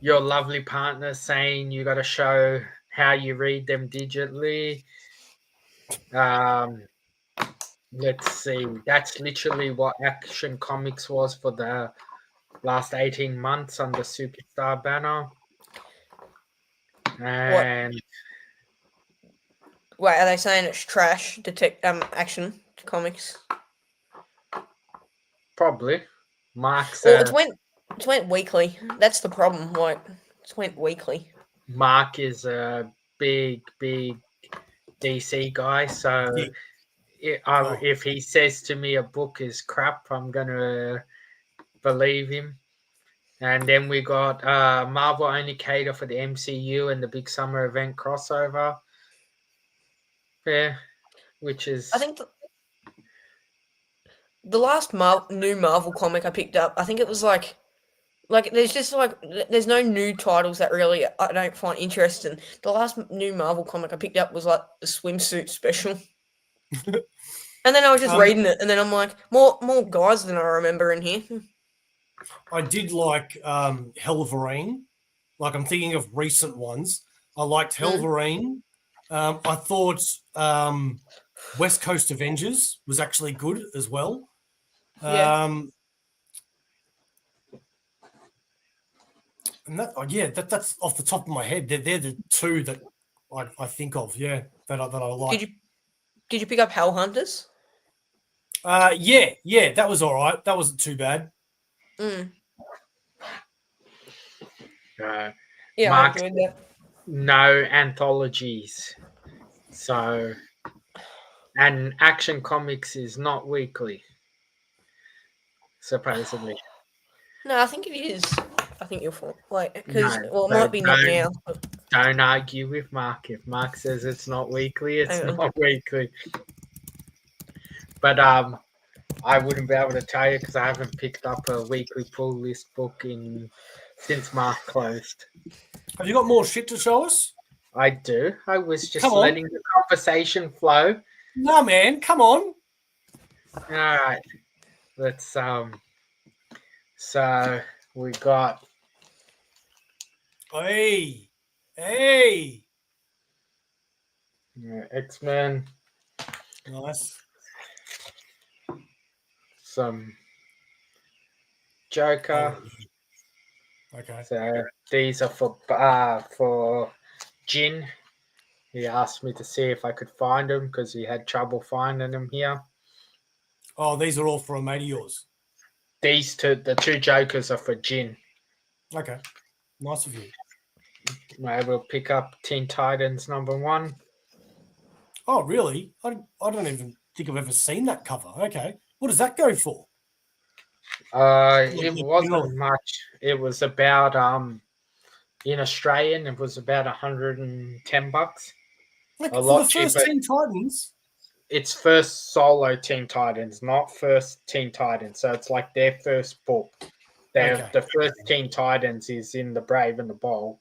Your lovely partner saying you got to show how you read them digitally. Let's see. That's literally what Action Comics was for the last 18 months under Superstar banner. And wait, are they saying it's trash? Action Comics. Probably. Mark's. Well, it went weekly. That's the problem. Like, it went weekly. Mark is a big DC guy, so if he says to me a book is crap, I'm gonna believe him. And then we got Marvel only cater for the MCU and the big summer event crossover. Yeah, which is I think the last new Marvel comic I picked up, I think it was like there's no new titles that really I don't find interesting. The last new Marvel comic I picked up was like the swimsuit special. And then I was just reading it, and then I'm like, more guys than I remember in here. I did like Helverine. Like, I'm thinking of recent ones. I liked Helverine. I thought West Coast Avengers was actually good as well. Yeah. And that's off the top of my head. They're the two that I think of. Yeah, that I like. Did you pick up Hell Hunters? Yeah, that was all right. That wasn't too bad. Yeah, Mark, I enjoyed that. no anthologies. So, and Action Comics is not weekly, supposedly. No, I think it is. I think you're for because No, it might be not now. But Don't argue with Mark. If Mark says it's not weekly, it's Hang on. not weekly. But I wouldn't be able to tell you because I haven't picked up a weekly pull list book since Mark closed. Have you got more shit to show us? I do. I was just Come on. letting the conversation flow. No, man. Come on. All right. Let's So we got Hey. X-Men, Nice. some Joker. Okay. So these are for Jin. He asked me to see if I could find them because he had trouble finding them here. Oh, these are all for a mate of yours. The two Jokers are for Jin. Okay. Nice of you. I will pick up Teen Titans #1. Oh, really? I don't even think I've ever seen that cover. Okay. What does that go for? It wasn't much. It was about in Australian it was about $110. Like, A for lot the first cheaper. Teen Titans? It's first solo Teen Titans, not first Teen Titans. So it's like their first book. Okay. The first Teen Titans is in the Brave and the Bold.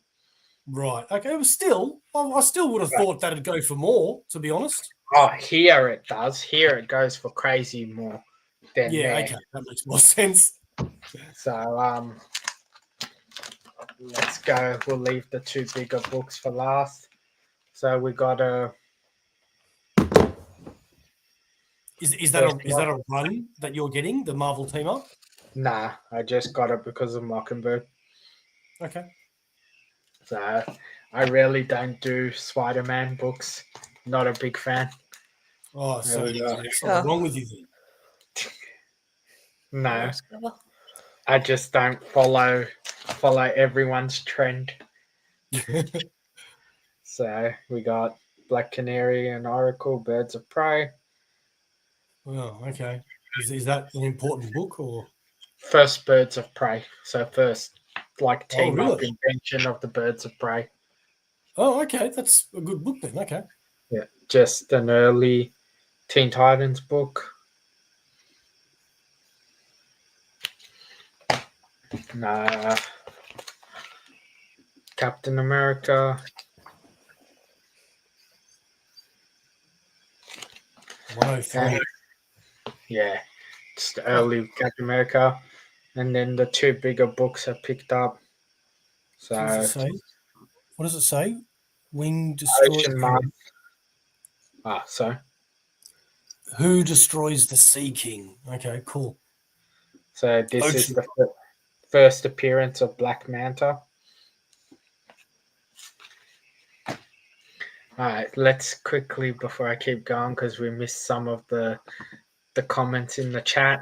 Right. Okay. But still, I still would have thought that'd go for more, to be honest. Oh, here it does. Here it goes for crazy more than Yeah, there. okay. That makes more sense. So let's go. We'll leave the two bigger books for last. So we got a. Is that a run that you're getting, the Marvel team up? Nah, I just got it because of Mockingbird. Okay. So I really don't do Spider-Man books. Not a big fan. Oh, so There we go. there's something wrong with you then. No, nice cover. I just don't follow everyone's trend. So we got Black Canary and Oracle, Birds of Prey. Oh, okay. Is that an important book or? First Birds of Prey. So first like team up really? invention of the Birds of Prey. Oh, okay. That's a good book then. Okay. Yeah, just an early Teen Titans book. Nah. Captain America. 103. Yeah, just early Captain America. And then the two bigger books I picked up. So What does it say? What does it say? Wing destroys. Ocean Mars. So Who destroys the Sea King? Okay, cool. so this Ocean. is the first appearance of Black Manta. All right, let's quickly, before I keep going, because we missed some of the comments in the chat.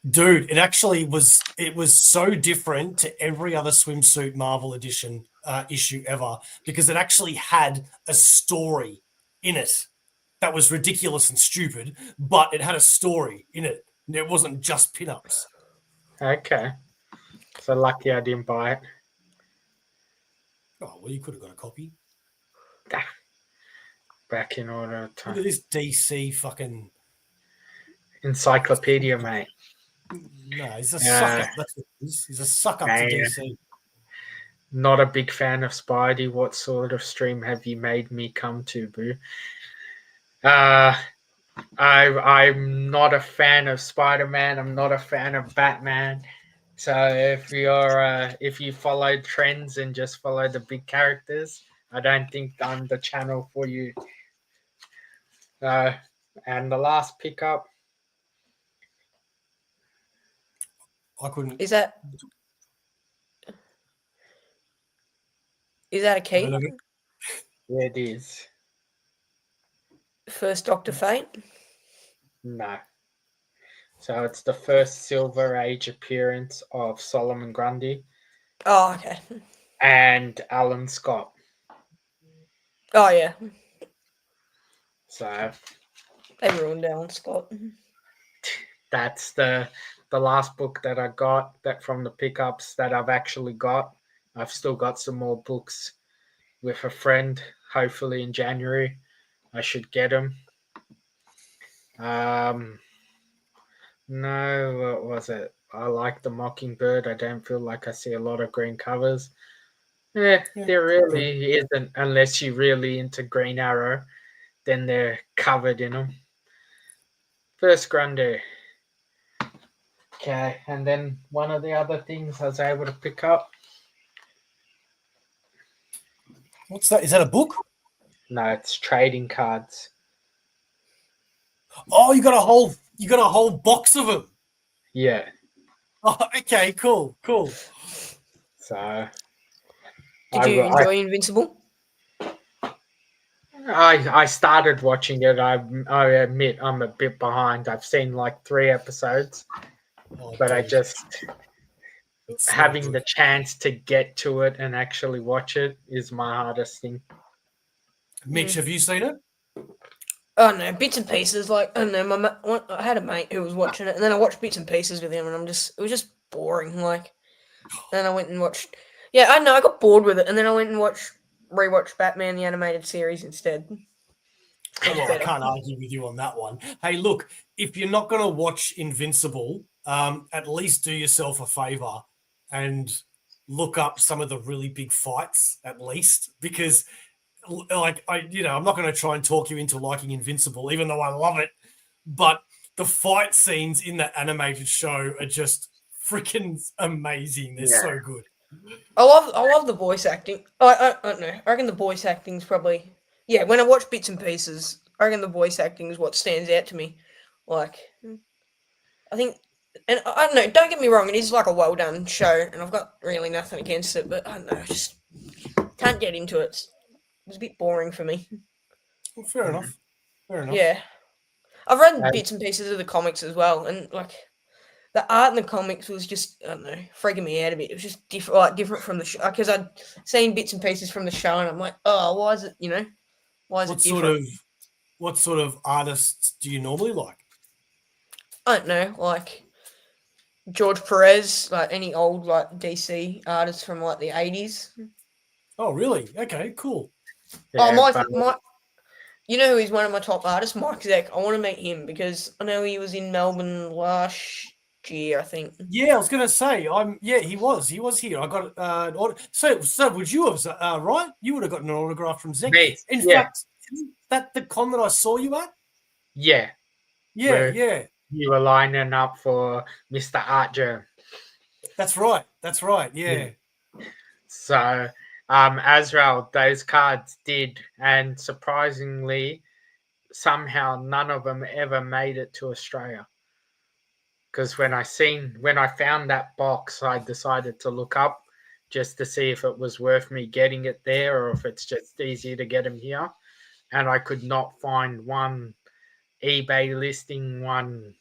Dude, it was so different to every other swimsuit Marvel edition issue ever because it actually had a story in it that was ridiculous and stupid, but it had a story in it. And it wasn't just pinups. Okay. So lucky I didn't buy it. Oh, well, you could have got a copy. Back in order. Look at this DC fucking encyclopedia, mate. No, he's a sucker. That's what he is. He's a suck up to DC. Not a big fan of Spidey. What sort of stream have you made me come to, boo? Uh, I'm not a fan of Spider-Man. I'm not a fan of Batman. So if you follow trends and just follow the big characters, I don't think I'm the channel for you. Uh, and the last pickup, I couldn't. Is that a I key? don't know. yeah, it is. First Doctor Fate? No. So it's the first Silver Age appearance of Solomon Grundy Oh, okay. and Alan Scott. Oh, yeah. So They ruined Alan Scott. that's the last book that I got that from the pickups that I've actually got. I've still got some more books with a friend. Hopefully in January, I should get them. No, what was it? I like the Mockingbird. I don't feel like I see a lot of green covers. Yeah. There really isn't, unless you're really into Green Arrow. Then they're covered in them. First Grundy. Okay, and then one of the other things I was able to pick up. What's that? Is that a book? No, it's trading cards. Oh, you got a whole box of them. Yeah. Oh, okay, cool. So Did you enjoy Invincible? I started watching it. I admit I'm a bit behind. I've seen like 3 episodes, but I just having the chance to get to it and actually watch it is my hardest thing. Mitch, have you seen it? Oh no, bits and pieces. Like I don't know, I had a mate who was watching it, and then I watched bits and pieces with him, and it was just boring. Like, then I went and watched. Yeah, I know, I got bored with it, and then I went and rewatched Batman the animated series instead. Well, I can't argue with you on that one. Hey, look, if you're not going to watch Invincible, at least do yourself a favor and look up some of the really big fights, at least, because, like, I'm not going to try and talk you into liking Invincible, even though I love it. But the fight scenes in that animated show are just freaking amazing. They're so good. I love the voice acting. I don't know. I reckon the voice acting's probably when I watch bits and pieces, I reckon the voice acting is what stands out to me. Like, I think, and I don't know. Don't get me wrong, it is like a well done show, and I've got really nothing against it. But I don't know, I just can't get into it. It's a bit boring for me. Well, fair enough. Yeah, I've read bits and pieces of the comics as well, and like the art in the comics was just, I don't know, freaking me out a bit. It was just different from the show, because I'd seen bits and pieces from the show, and I'm like, oh, why is it, why is it different? What sort of artists do you normally like? I don't know, like George Perez, like any old like DC artists from like the 80s. Oh, really? Okay, cool. My you know who is one of my top artists? Mike Zeck. I want to meet him because I know he was in Melbourne last year, I think. Yeah, I was going to say, he was here. I got so would you have right? You would have gotten an autograph from Zeck. In fact, isn't that the con that I saw you at? Yeah. Yeah. You were lining up for Mr. Art Germ. That's right. Yeah. So, Azrael, those cards did, and surprisingly, somehow none of them ever made it to Australia. Because when I found that box, I decided to look up just to see if it was worth me getting it there or if it's just easier to get them here. And I could not find one eBay listing, one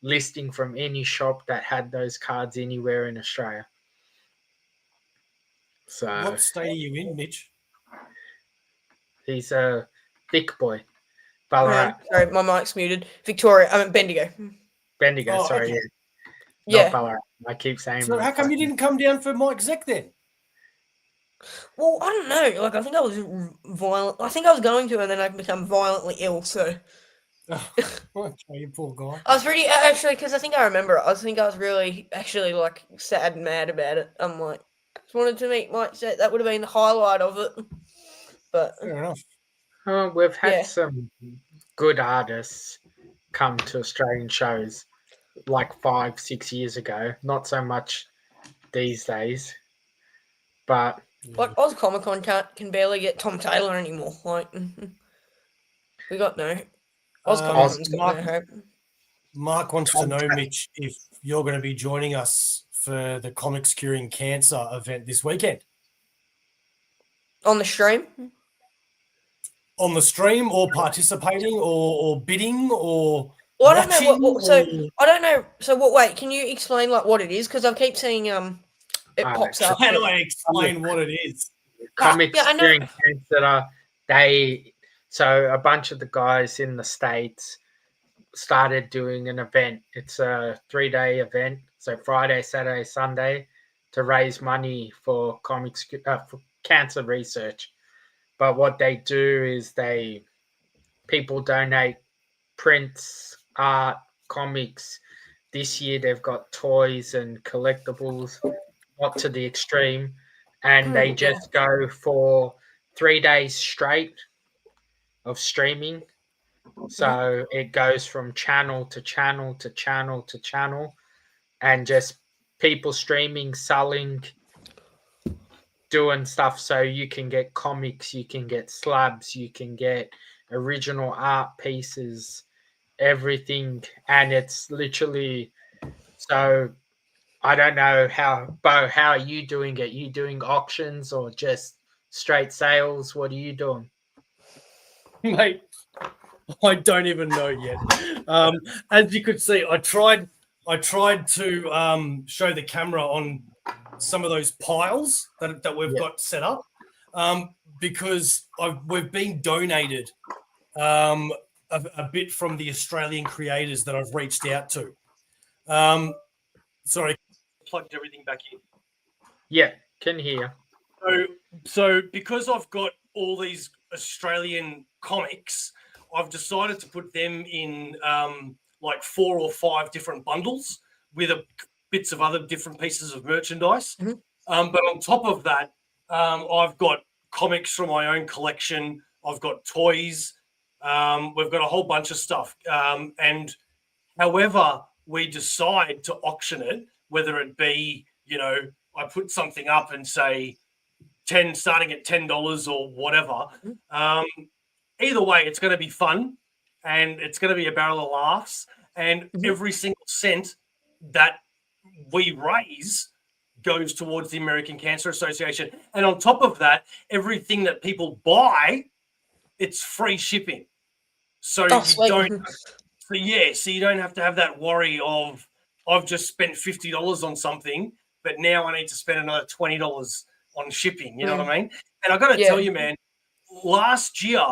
listing from any shop that had those cards anywhere in Australia. So what state are you in, Mitch? He's a thick boy. Ballarat. Sorry, my mic's muted. Victoria, Bendigo. Bendigo, sorry. Okay. Yeah. Not Ballarat. I keep saying. So how come you didn't come down for Mike Zeck then? Well, I don't know. Like, I think I was violent. I think I was going to, and then I become violently ill. So. Okay, you poor guy. I was pretty actually, because I think I remember it. I think I was really actually like sad and mad about it. I'm like, I just wanted to meet Mike Zeck. That would have been the highlight of it. But fair enough. We've had some good artists come to Australian shows like 5-6 years ago. Not so much these days, but Like Oz Comic Con can barely get Tom Taylor anymore. Like we got no Oz Comic Con's got no hope. Mark wants to know, Mitch, if you're going to be joining us for the Comics Curing Cancer event this weekend. On the stream? On the stream, or participating, or bidding, or well, I don't know watching, I don't know. So what? Wait, can you explain like what it is? Because I keep seeing it pops up. How do I explain what it is? Comics yeah, I know. Curing Cancer, so a bunch of the guys in the States started doing an event. It's a 3-day event, so Friday, Saturday, Sunday, to raise money for for cancer research. But what they do is people donate prints, art, comics. This year they've got toys and collectibles, not to the extreme, and they just go for 3 days straight of streaming. So it goes from channel to channel to channel to channel, and just people streaming, selling, doing stuff. So you can get comics, you can get slabs, you can get original art pieces, everything. And it's literally, so I don't know Bo, how are you doing it? You doing auctions or just straight sales? What are you doing? Mate, I don't even know yet. As you could see, I tried to show the camera on some of those piles that we've got set up, because we've been donated a bit from the Australian creators that I've reached out to. Sorry, plugged everything back in. Yeah, can hear. So because I've got all these Australian comics, I've decided to put them in like 4 or 5 different bundles with bits of other different pieces of merchandise. Mm-hmm. But on top of that, I've got comics from my own collection. I've got toys. We've got a whole bunch of stuff. And however we decide to auction it, whether it be, I put something up and say starting at $10 or whatever. Either way, it's going to be fun, and it's going to be a barrel of laughs. And every single cent that we raise goes towards the American Cancer Association. And on top of that, everything that people buy, it's free shipping. So you don't have to have that worry of, I've just spent $50 on something, but now I need to spend another $20 on shipping. You know what I mean? And I got to tell you, man, last year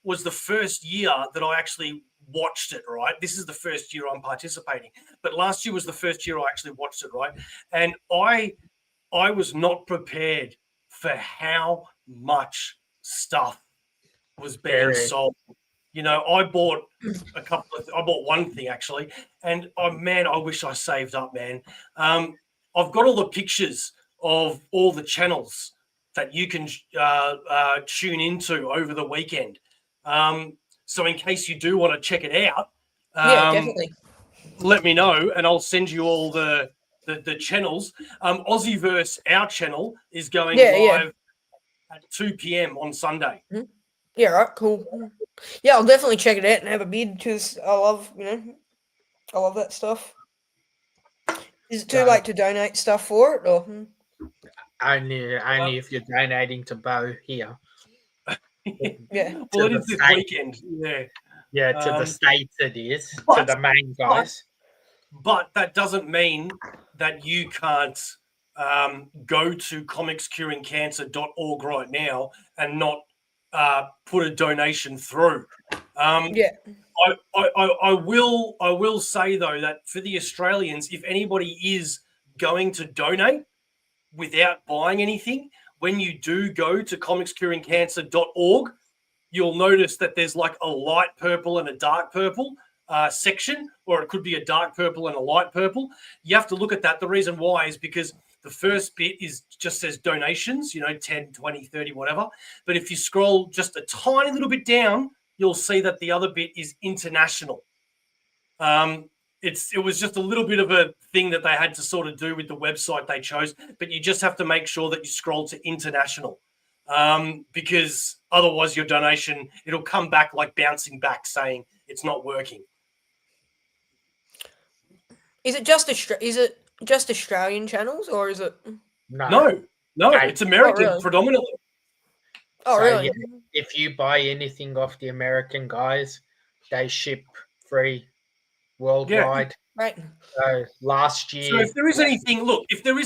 was the first year that I actually watched it, right? This is the first year I'm participating, but last year was the first year I actually watched it, right? And I was not prepared for how much stuff was being sold. I bought I bought one thing actually, and I wish I saved up, man. I've got all the pictures of all the channels that you can tune into over the weekend. So in case you do want to check it out, definitely let me know, and I'll send you all the channels. Aussieverse, our channel, is going live at 2 p.m. on Sunday. Mm-hmm. Yeah, right, cool. Yeah, I'll definitely check it out and have a bid because I love that stuff. Is it too late to donate stuff for it, or only if you're donating to Bo here? Yeah. Well, it is this weekend. Yeah. To the States it is, to the main guys. But that doesn't mean that you can't go to comicscuringcancer.org right now and not put a donation through. I will say though that for the Australians, if anybody is going to donate without buying anything, when you do go to comicscuringcancer.org, you'll notice that there's like a light purple and a dark purple section, or it could be a dark purple and a light purple. You have to look at that. The reason why is because the first bit just says donations, 10, 20, 30, whatever. But if you scroll just a tiny little bit down you'll see that the other bit is international. It was just a little bit of a thing that they had to sort of do with the website they chose, but you just have to make sure that you scroll to international, because otherwise your donation, it'll come back like bouncing back saying it's not working. Is it just Australian channels, or is it? No, it's American really? predominantly. Oh, So, really? yeah, if you buy anything off the American guys, they ship free worldwide. Right. So last year, So if there is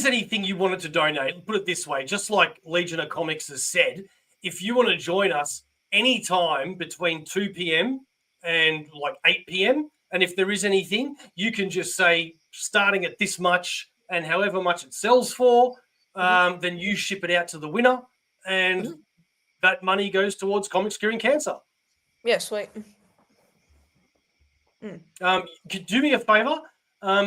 anything you wanted to donate, put it this way, just like Legion of Comics has said, if you want to join us anytime between 2 p.m. and like 8 p.m., and if there is anything, you can just say starting at this much and however much it sells for, then you ship it out to the winner, and that money goes towards comics curing cancer. Yeah, sweet. Do me a favor.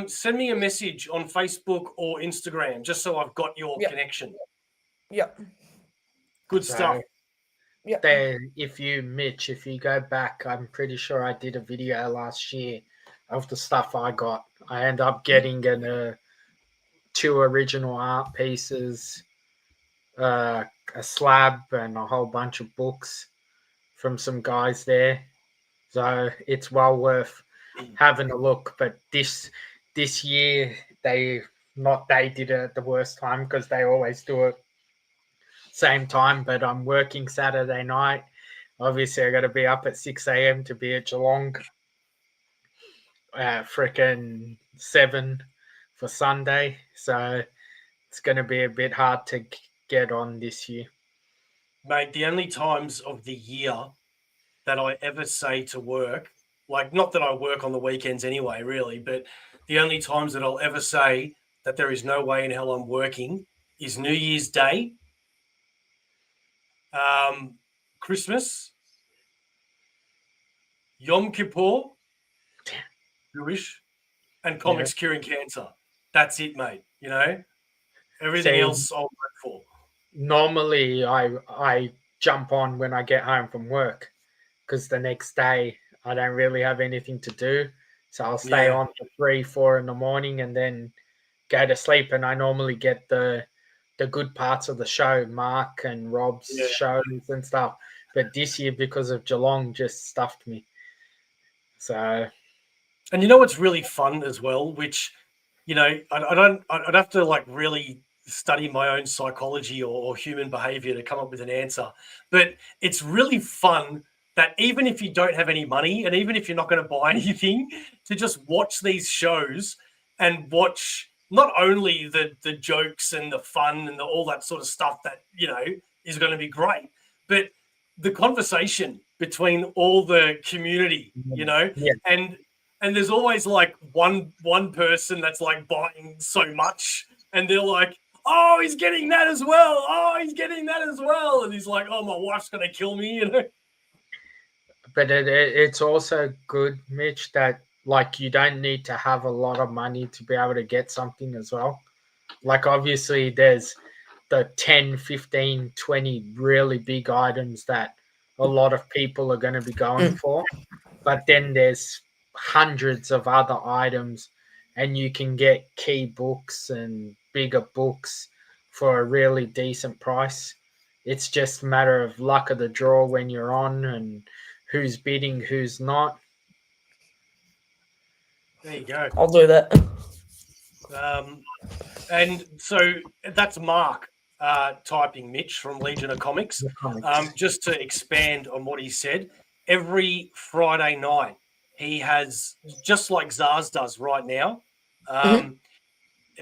Send me a message on Facebook or Instagram just so I've got your connection. Yep. Good stuff. Yep. Then if you go back, I'm pretty sure I did a video last year of the stuff I got. I end up getting 2 original art pieces, a slab, and a whole bunch of books from some guys there. So it's well worth having a look. But this year they did it at the worst time, because they always do it same time. But I'm working Saturday night. Obviously, I got to be up at 6 a.m. to be at Geelong. Freaking 7 for Sunday. So it's going to be a bit hard to get on this year. Mate, the only times of the year that I ever say to work, like, not that I work on the weekends anyway, really, but the only times that I'll ever say that there is no way in hell I'm working is New Year's Day, Christmas, Yom Kippur, Jewish, and comics curing cancer. That's it, mate. You know, everything else I'll work for. Normally, I jump on when I get home from work, because the next day I don't really have anything to do. So I'll stay on for 3, 4 in the morning and then go to sleep. And I normally get the good parts of the show, Mark and Rob's shows and stuff. But this year, because of Geelong, just stuffed me. So, and you know what's really fun as well, which, you know, I'd have to like really study my own psychology or human behavior to come up with an answer. But it's really fun that even if you don't have any money, and even if you're not going to buy anything, to just watch these shows and watch not only the jokes and the fun and all that sort of stuff that, you know, is going to be great, but the conversation between all the community, you know, and there's always like one person that's like buying so much, and they're like, oh, he's getting that as well. Oh, he's getting that as well. And he's like, oh, my wife's going to kill me, you know. But it's also good, Mitch, that like you don't need to have a lot of money to be able to get something as well. Like obviously there's the 10, 15, 20 really big items that a lot of people are going to be going for. But then there's hundreds of other items, and you can get key books and bigger books for a really decent price. It's just a matter of luck of the draw when you're on and who's bidding, who's not. There you go. I'll do that. And so that's Mark typing, Mitch, from Legion of Comics. Just to expand on what he said, every Friday night he has, just like Zarz does right now,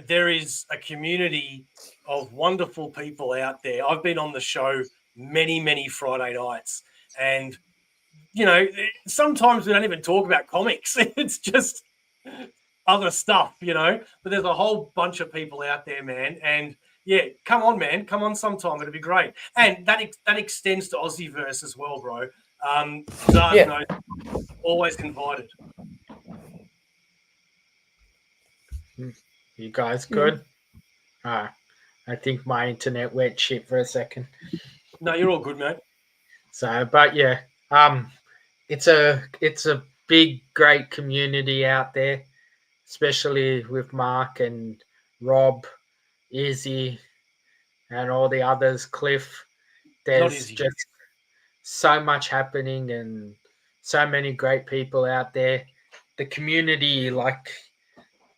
there is a community of wonderful people out there. I've been on the show many, many Friday nights, and you know, sometimes we don't even talk about comics. It's just other stuff, you know. But there's a whole bunch of people out there, man. And yeah, come on, man. Come on sometime. It'll be great. And that extends to Aussieverse as well, bro. Zarz knows, always invited. You guys good? I think my internet went shit for a second. No, you're all good, mate. So, but yeah, it's a big, great community out there, especially with Mark and Rob, Izzy, and all the others, Cliff. Not There's easy. just so much happening and so many great people out there. The community, like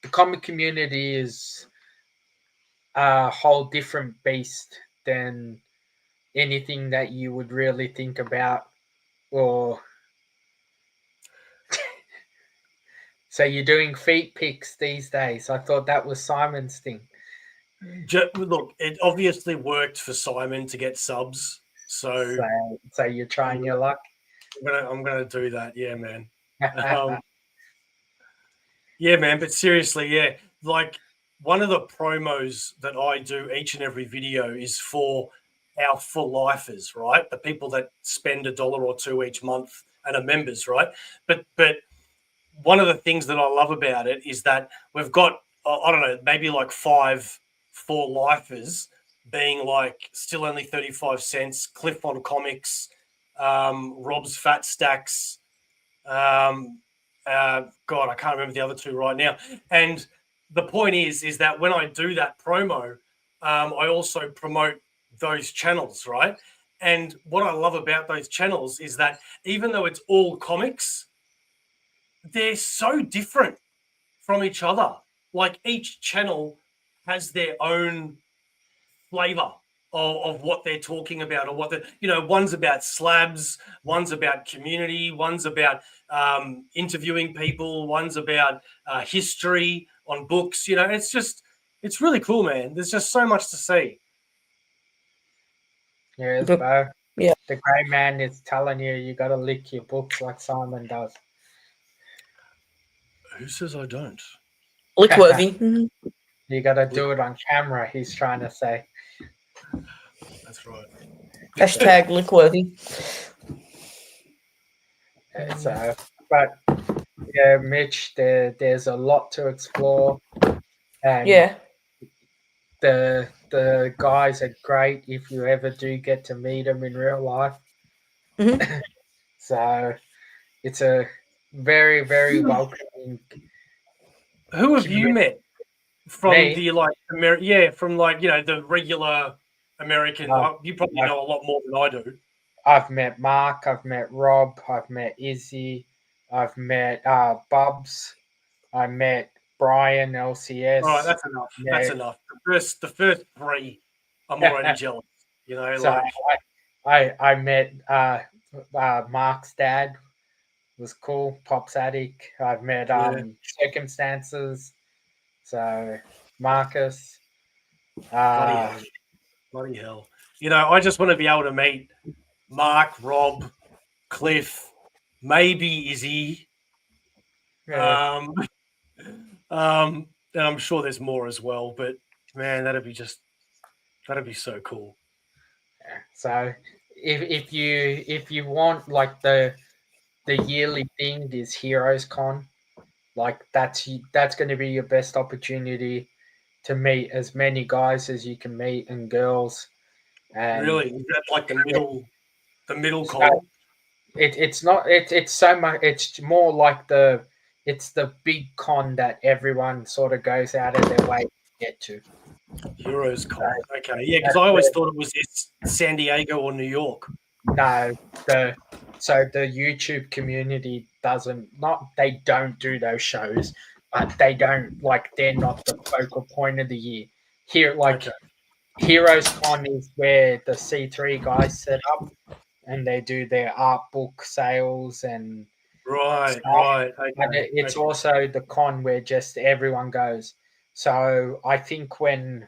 the comic community, is a whole different beast than anything that you would really think about. Or so you're doing feet pics these days. I thought that was Simon's thing. Look, it obviously worked for Simon to get subs, so So you're trying your luck. I'm gonna do that. Yeah, man. Yeah, man. But seriously, yeah, like one of the promos that I do each and every video is for our full lifers, right? The people that spend $1 or $2 each month and are members, right? But one of the things that I love about it is that we've got, I don't know, maybe like 5 for lifers being like still only 35 cents, Cliff on Comics, Rob's Fat Stacks, God, I can't remember the other 2 right now. And the point is that when I do that promo, I also promote those channels, right? And what I love about those channels is that even though it's all comics, they're so different from each other. Like each channel has their own flavor of what they're talking about, or what one's about slabs, one's about community, one's about interviewing people, one's about history on books. It's really cool, man. There's just so much to see. Yes, The- bro. yeah. The great man is telling you got to lick your books like Simon does. Who says I don't? Lickworthy. Mhm. You got to do it on camera, he's trying to say. That's right. Hashtag Lickworthy. So, but yeah, Mitch, there's a lot to explore. And Yeah. the guys are great if you ever do get to meet them in real life. Mhm. So it's a very, very welcoming. Who have you met from Me? the from the regular American? You probably know a lot more than I do. I've met Mark, I've met Rob, I've met Izzy, I've met Bubs, I met Brian LCS. All right, that's enough. That's enough. The first 3, I'm already jealous. So I met Mark's dad. It was cool. Pops Attic. I've met Circumstances. So Marcus. Bloody hell. I just want to be able to meet Mark, Rob, Cliff, maybe Izzy. And I'm sure there's more as well. But man, that'd be so cool. So if you want like the yearly thing is Heroes Con, like that's going to be your best opportunity to meet as many guys as you can meet and girls. And really, is that like the middle con? It's not it's so much. It's more like it's the big con that everyone sort of goes out of their way to get to. Heroes Con. Okay, yeah, because I always thought it was San Diego or New York. No, the YouTube community they don't do those shows, but they're not the focal point of the year. Here, Heroes Con is where the C3 guys set up and they do their art book sales and right. Okay. And it's also the con where just everyone goes. So I think when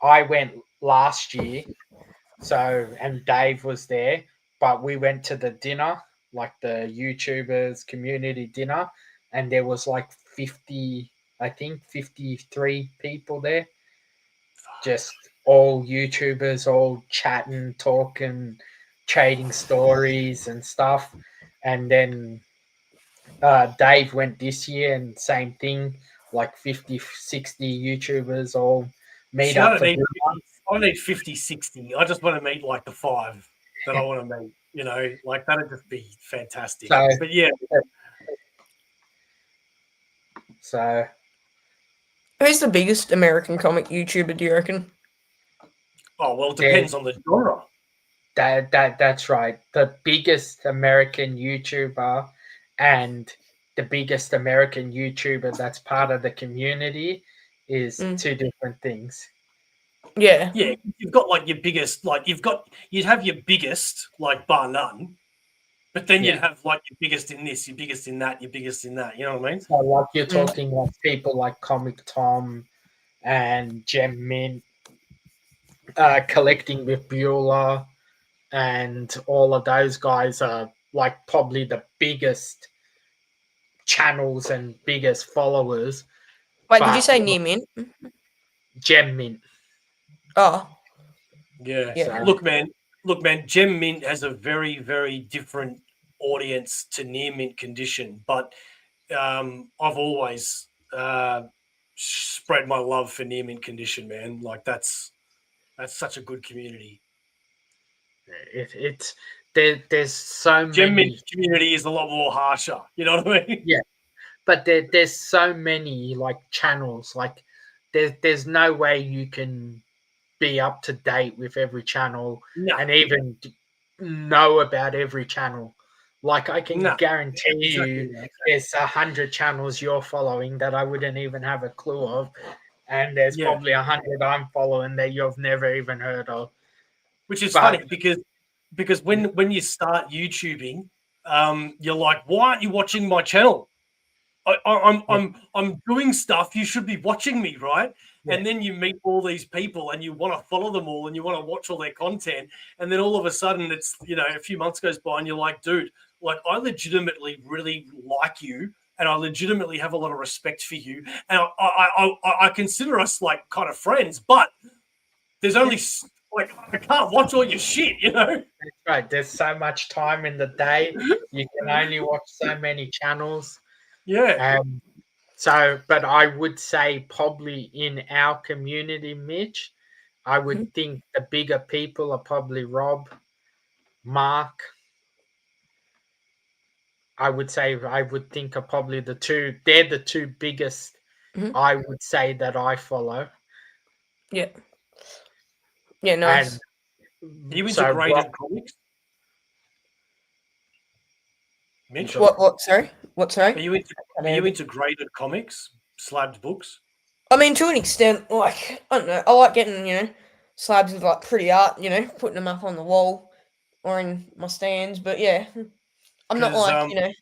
I went last year, and Dave was there, but we went to the dinner, like the YouTubers community dinner, and there was like 50, I think 53 people there. Just all YouTubers, all chatting, talking, trading stories and stuff. And then Dave went this year and same thing, like 50, 60 YouTubers all meet up for dinner. I don't need 50, 60. I just want to meet like the 5 that I want to meet. You know, like that'd just be fantastic. So, But yeah, so Who's the biggest American comic YouTuber, do you reckon? oh well, it depends on the genre. that's right. The biggest American YouTuber and the biggest American YouTuber that's part of the community is two different things. Yeah. Yeah, you've got like your biggest, like you'd have your biggest, like bar none, but then you'd Yeah. have like your biggest in this, your biggest in that, your biggest in that. You know what I mean? So like you're talking like people like Comic Tom and Gem Mint, collecting with Beulah, and all of those guys are like probably the biggest channels and biggest followers. Wait, did you But say near mint? Gem Mint. Oh, Yeah. Yeah. Look, man. Gem Mint has a very, very different audience to near mint condition, but I've always spread my love for near mint condition, man. Like that's such a good community. It's there's so Gem mint many. community is a lot more harsher. You know what I mean? Yeah, but there's so many like channels. Like there's no way you can be up to date with every channel No. and even know about every channel. Like I can No. guarantee Exactly, you, man. there's 100 channels you're following that I wouldn't even have a clue of, and there's Yeah. probably 100 I'm following that you've never even heard of. Which is But funny because when you start YouTubing, you're like, why aren't you watching my channel? I'm doing stuff. You should be watching me, right? Yeah. And then you meet all these people, and you want to follow them all, and you want to watch all their content, and then all of a sudden, it's a few months goes by, and you're like, dude, like I legitimately really like you, and I legitimately have a lot of respect for you, and I consider us like kind of friends, but there's only like I can't watch all your shit, you know. that's right. There's so much time in the day. You can only watch so many channels. Yeah. So, but I would say probably in our community, Mitch, I would think the bigger people are probably Rob, Mark. I would think are probably the two. They're the two biggest. I would say that I follow. Yeah. Yeah, nice. And Are you so into Rob, graded comics, Mitch? What? Sorry. What? Sorry. Are you into graded comics, slabbed books? I mean, to an extent, like I don't know. I like getting slabs of like pretty art. Putting them up on the wall or in my stands. But yeah, I'm not 'Cause, like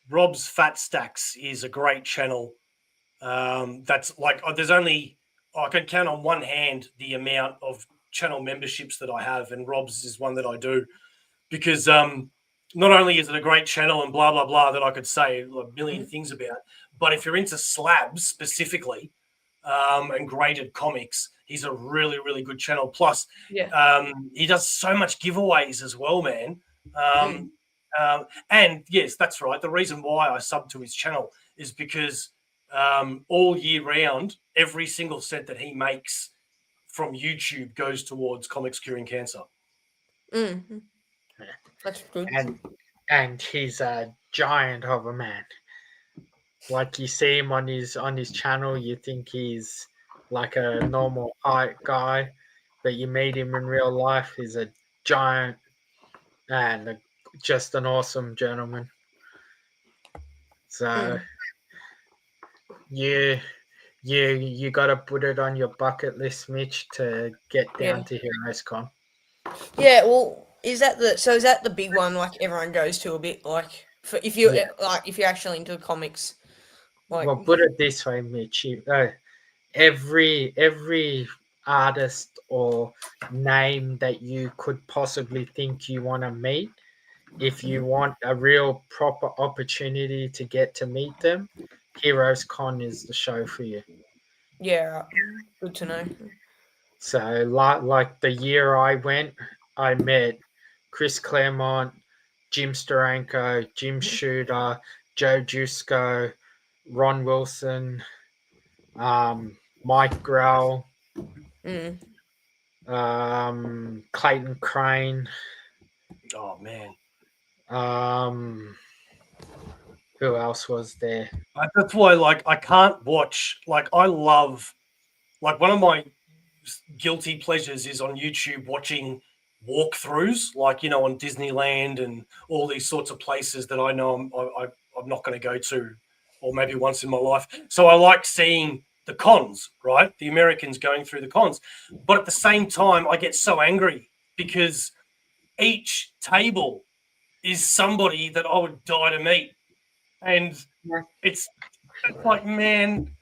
Rob's Fat Stacks is a great channel. That's like there's only I can count on one hand the amount of channel memberships that I have, and Rob's is one that I do because not only is it a great channel and blah blah blah that I could say a million things about, but if you're into slabs specifically and graded comics, he's a really really good channel. Plus, he does so much giveaways as well, man. And yes, that's right. The reason why I sub to his channel is because all year round, every single cent that he makes from YouTube goes towards comics curing cancer. That's good. and he's a giant of a man. Like you see him on his channel, you think he's like a normal height guy, but you meet him in real life, he's a giant and just an awesome gentleman. So you got to put it on your bucket list, Mitch, to get down to Heroes Con. Yeah, well, is that the big one? Like everyone goes to a bit like if you if you're actually into comics. Like, Well, put it this way, Mitch. Every artist or name that you could possibly think you want to meet, if you want a real proper opportunity to get to meet them, Heroes Con is the show for you. Yeah, good to know. So, like the year I went, I met Chris Claremont, Jim Steranko, Jim Shooter, Joe Jusco, Ron Wilson, Mike Grell, Clayton Crane. Oh man, Who else was there? that's why like I can't watch. Like I love, like one of my guilty pleasures is on YouTube watching walkthroughs, like on Disneyland and all these sorts of places that I know I'm not going to go to, or maybe once in my life. So I like seeing the cons, right? The Americans going through the cons, but at the same time, I get so angry because each table is somebody that I would die to meet, and Yeah. it's like, man,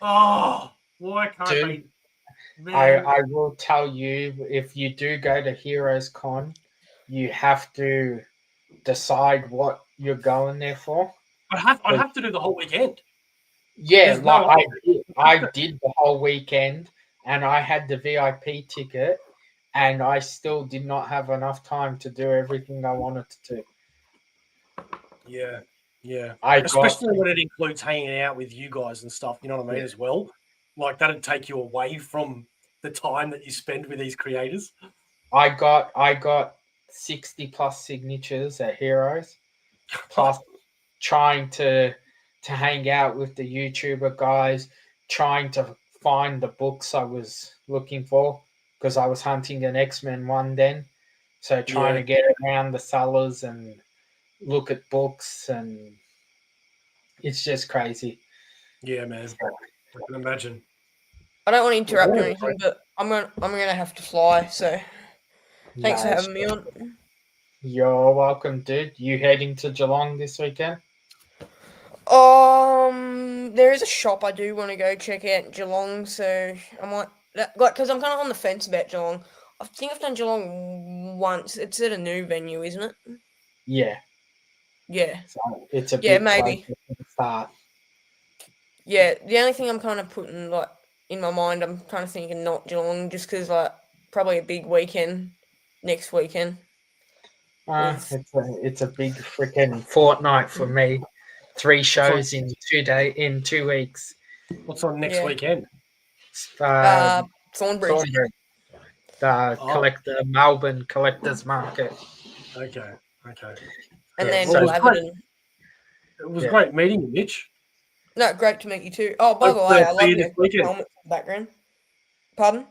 oh, why can't Dude, they? Man, I will tell you, if you do go to Heroes Con, you have to decide what you're going there for. I'd have to do the whole weekend. Yeah, There's no like option. I did the whole weekend, and I had the VIP ticket, and I still did not have enough time to do everything I wanted to do. Yeah, yeah. I got Especially when it includes hanging out with you guys and stuff. You know what I mean, Yeah. as well. Like that'd take you away from the time that you spend with these creators. I got 60 plus signatures at Heroes, plus trying to hang out with the YouTuber guys, trying to find the books I was looking for because I was hunting an X-Men one then. So trying Yeah. to get around the sellers and look at books, and it's just crazy. Yeah, man. I can imagine. I don't want to interrupt or Yeah, anything, but I'm gonna have to fly. So thanks for Nice. having me on. You're welcome, dude. You heading to Geelong this weekend? There is a shop I do want to go check out in Geelong, so I might because I'm kind of on the fence about Geelong. I think I've done Geelong once. It's at a new venue, isn't it? Yeah. Yeah, So it's a yeah, bit maybe. closer to the start. Yeah, the only thing I'm kind of putting like in my mind, I'm kind of thinking not Geelong, just because like probably a big weekend next weekend. With It's a big freaking fortnight for me. 3 shows in 2 weeks. What's on next yeah, weekend? Thornbury, Thornbury, the Oh, Melbourne Collectors Market. okay. Okay. and Yeah, then so Laverton. It was Yeah. great meeting you, Mitch. No, great to meet you too. Oh, by the Hopefully way, I'll I see love you this your weekend. helmet in the background. Pardon?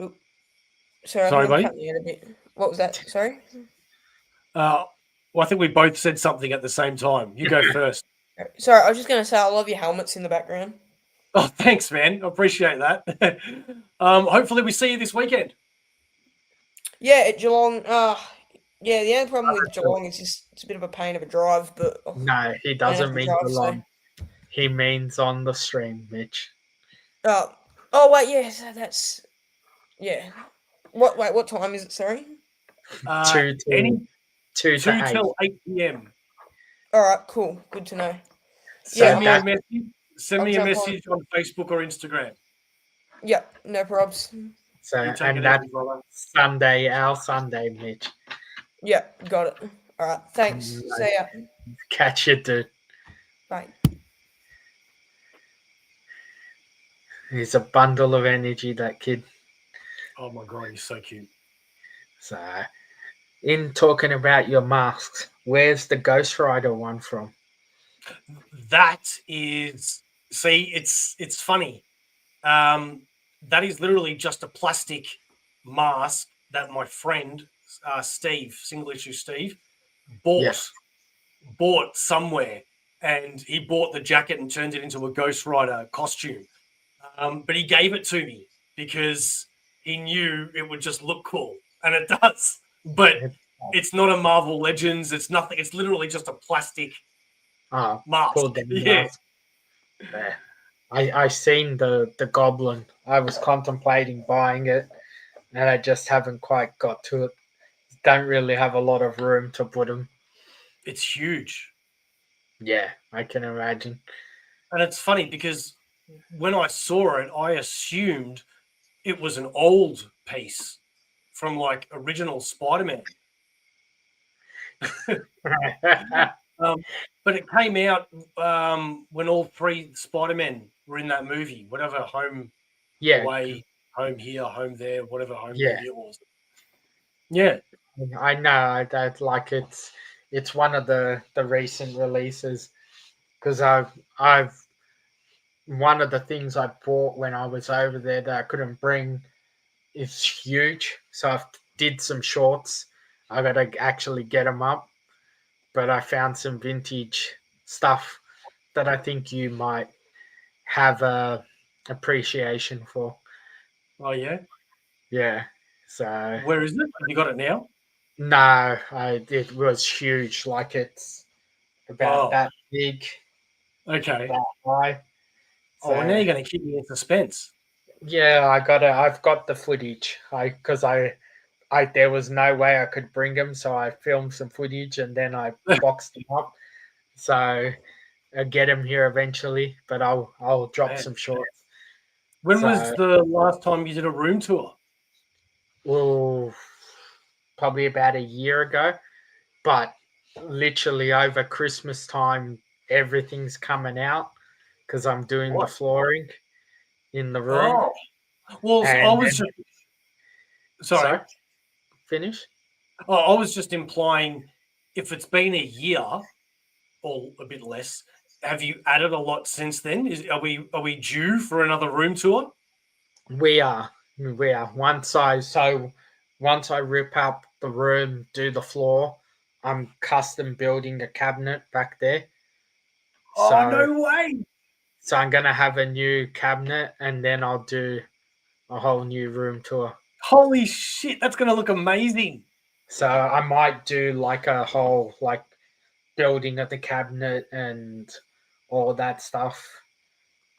Oop. Sorry, I Sorry, think I'm buddy. cutting you out a bit. What was that? Sorry? Well, I think we both said something at the same time. You go first. Sorry, I was just going to say I love your helmets in the background. Oh, thanks, man. I appreciate that. Hopefully we see you this weekend. Yeah, at Geelong. Yeah, the only problem with Geelong is just it's a bit of a pain of a drive, but No, he I don't have doesn't to mean drive, Geelong. He means on the stream, Mitch. Oh, wait, yeah, so that's... Yeah. What time is it, sorry? 2 Any to 2 2 to 8. till 8 p.m. All right, cool. Good to know. So Yeah, Send me a message. Send I'll me a jump message on Facebook or Instagram. Yeah, no probs. So You take and it that's easy, brother. Sunday, our Sunday, Mitch. Yeah, got it. All right, thanks. Nice. See ya. Catch you, dude. Bye. He's a bundle of energy, that kid. Oh my god, he's so cute. So, in talking about your masks, where's the Ghost Rider one from? That is, see, it's funny. That is literally just a plastic mask that my friend Steve, single issue Steve, bought somewhere, and he bought the jacket and turned it into a Ghost Rider costume. But he gave it to me because he knew it would just look cool, and it does. But it's not a Marvel Legends. It's nothing. It's literally just a plastic mask. Cool damn Yeah. mask. I seen the Goblin. I was contemplating buying it, and I just haven't quite got to it. Don't really have a lot of room to put them. It's huge. Yeah, I can imagine. And it's funny because when I saw it, I assumed it was an old piece from like original Spider-Man. But it came out when all 3 Spider-Men were in that movie, whatever Home Yeah, Away, Home Here, Home There, whatever home Yeah. movie it was. Yeah. I know. I don't like it's one of the recent releases because I've one of the things I bought when I was over there that I couldn't bring is huge. So I did some shorts. I got to actually get them up, but I found some vintage stuff that I think you might have a appreciation for. Oh yeah. Yeah. So Where is it? Have you got it now? no, it was huge. Like it's about Oh, that big, okay. that high. Oh, well, now So you're going to keep me in suspense. yeah, I've got the footage. I there was no way I could bring them, so I filmed some footage and then I boxed them up. So I'll get them here eventually, but I'll drop Man. some shorts. When was So the last time you did a room tour? well, probably about a year ago, but literally over Christmas time, everything's coming out because I'm doing the What? flooring in the room. Oh, well, I And was then, just sorry. sorry, finish. Oh, I was just implying if it's been a year or a bit less, have you added a lot since then? Are we due for another room tour? We are. Once I rip up the room, do the floor, I'm custom building a cabinet back there. Oh, So no way. so I'm gonna have a new cabinet and then I'll do a whole new room tour. Holy shit, that's going to look amazing. So I might do like a whole like building of the cabinet and all that stuff.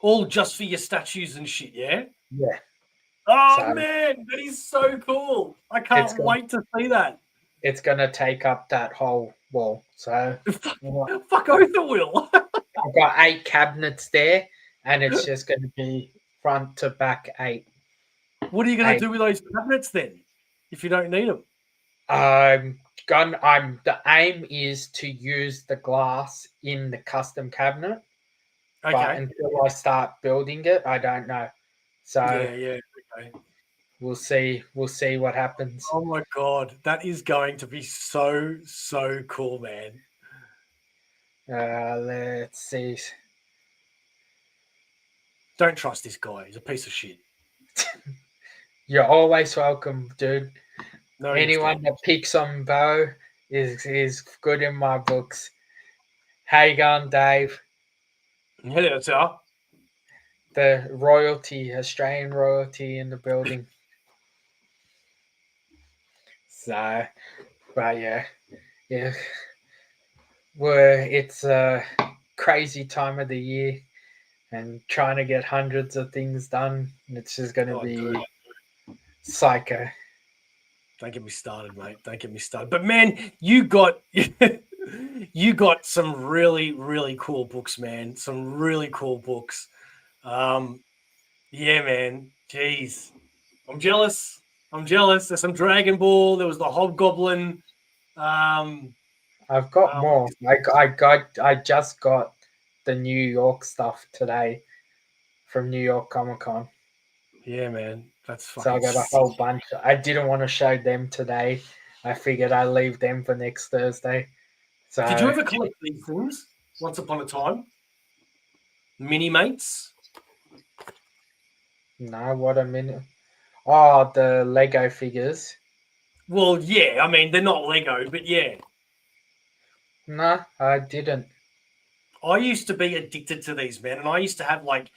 All just for your statues and shit, yeah? Yeah. Oh, So man, that is so cool. I it's can't gonna wait to see that. it's gonna take up that whole wall. So Fuck oath it will. I've got 8 cabinets there, and it's just going to be front to back eight. What are you going to Eight. do with those cabinets then if you don't need them? The aim is to use the glass in the custom cabinet, but Okay. until I start building it, I don't know. So Yeah. Okay. we'll see. We'll see what happens. Oh my god, that is going to be so cool, man. Let's see. Don't trust this guy. He's a piece of shit. You're always welcome, dude. No, he's Anyone not. that picks on Bo is good in my books. How you going, Dave? Yeah, that's all. The royalty, Australian royalty in the building. So, but yeah, it's a crazy time of the year and trying to get hundreds of things done. It's just going to Oh, be dude. psycho. Don't get me started, mate. Don't get me started. But man, you got you got some really cool books, man. Some really cool books. Yeah, man. Jeez. I'm jealous. I'm jealous. There's some Dragon Ball. There was the Hobgoblin. Um, I've got what more. is- I just got the New York stuff today from New York Comic Con. yeah, man. That's So I fucking got a sick. whole bunch. I didn't want to show them today. I figured I'd leave them for next Thursday. Did you So ever collect these things once upon a time? Mini mates? no, what a minute. Oh, the Lego figures. Well, yeah. I mean, they're not Lego, but yeah. No, I didn't. I used to be addicted to these, man, and I used to have like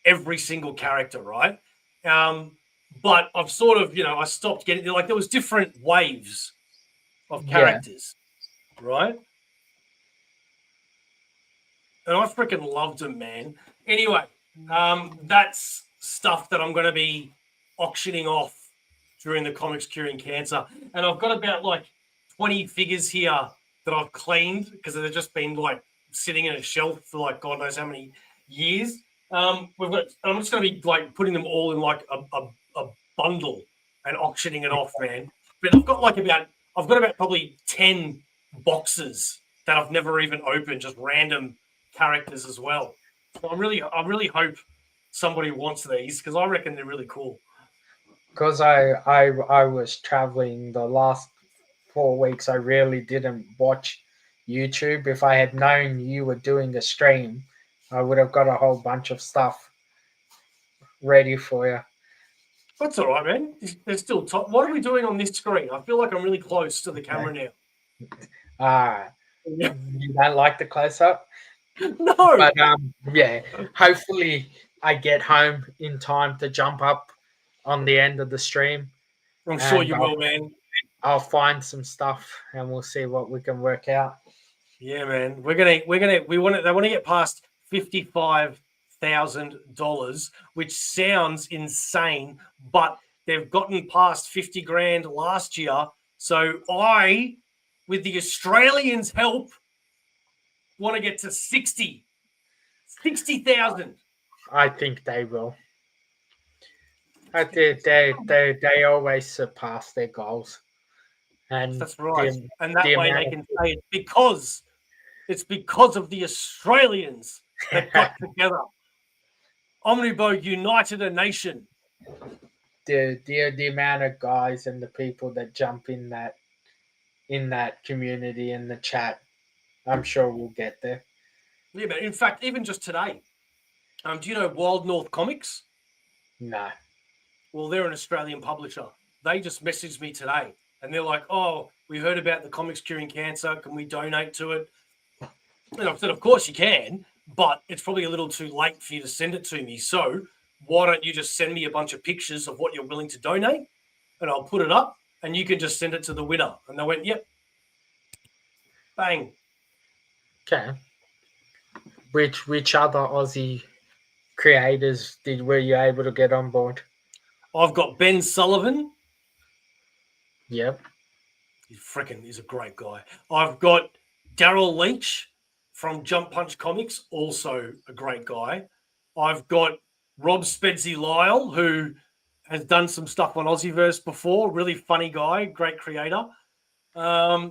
every single character, right? But I've sort of, I stopped getting like there was different waves of Yeah, characters, right? And I freaking loved them, man. Anyway, that's stuff that I'm going to be auctioning off during the Comics Curing Cancer. And I've got about like 20 figures here that I've cleaned because they've just been like sitting in a shelf for like God knows how many years. I'm just going to be like putting them all in like a bundle and auctioning it off, man. But I've got about probably 10 boxes that I've never even opened, just random characters as well. So I really hope somebody wants these because I reckon they're really cool. because I was traveling the last 4 weeks. I really didn't watch YouTube. If I had known you were doing a stream, I would have got a whole bunch of stuff ready for you. That's all right, man. They're still top. What are we doing on this screen? I feel like I'm really close to the camera now. You don't like the close up? No. But yeah, hopefully I get home in time to jump up on the end of the stream. I'm sure you will, man. I'll find some stuff and we'll see what we can work out. Yeah, man. They want to get past $55,000, which sounds insane, but they've gotten past 50 grand last year. So I, with the Australians' help, want to get to 60,000. I think they will. They always surpass their goals. And that's right. And that way they can say it's because of the Australians that got together. Omnibo united a nation. The amount of guys and the people that jump in that community, in the chat, I'm sure we'll get there. Yeah, but in fact, even just today, do you know Wild North Comics? No. Well, they're an Australian publisher. They just messaged me today, and they're like, "Oh, we heard about the comics curing cancer. Can we donate to it?" And I said, "Of course you can, but it's probably a little too late for you to send it to me. So why don't you just send me a bunch of pictures of what you're willing to donate, and I'll put it up, and you can just send it to the winner." And they went, "Yep." Bang. Okay. Which other Aussie creators were you able to get on board? I've got Ben Sullivan. Yep. He's a great guy. I've got Daryl Leach from Jump Punch Comics, also a great guy. I've got Rob Spedsy Lyle, who has done some stuff on Aussieverse before. Really funny guy, great creator. They're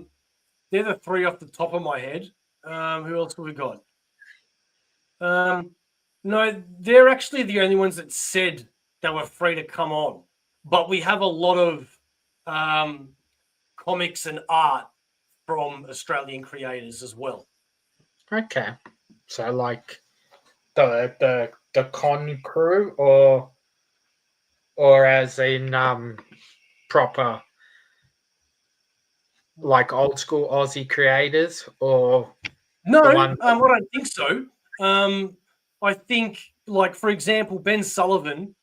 the three off the top of my head. Who else have we got? No, they're actually the only ones that said they were free to come on. But we have a lot of comics and art from Australian creators as well. Okay. So like the con crew or as in proper like old school Aussie creators, or no, I don't think so. I think, like, for example, Ben Sullivan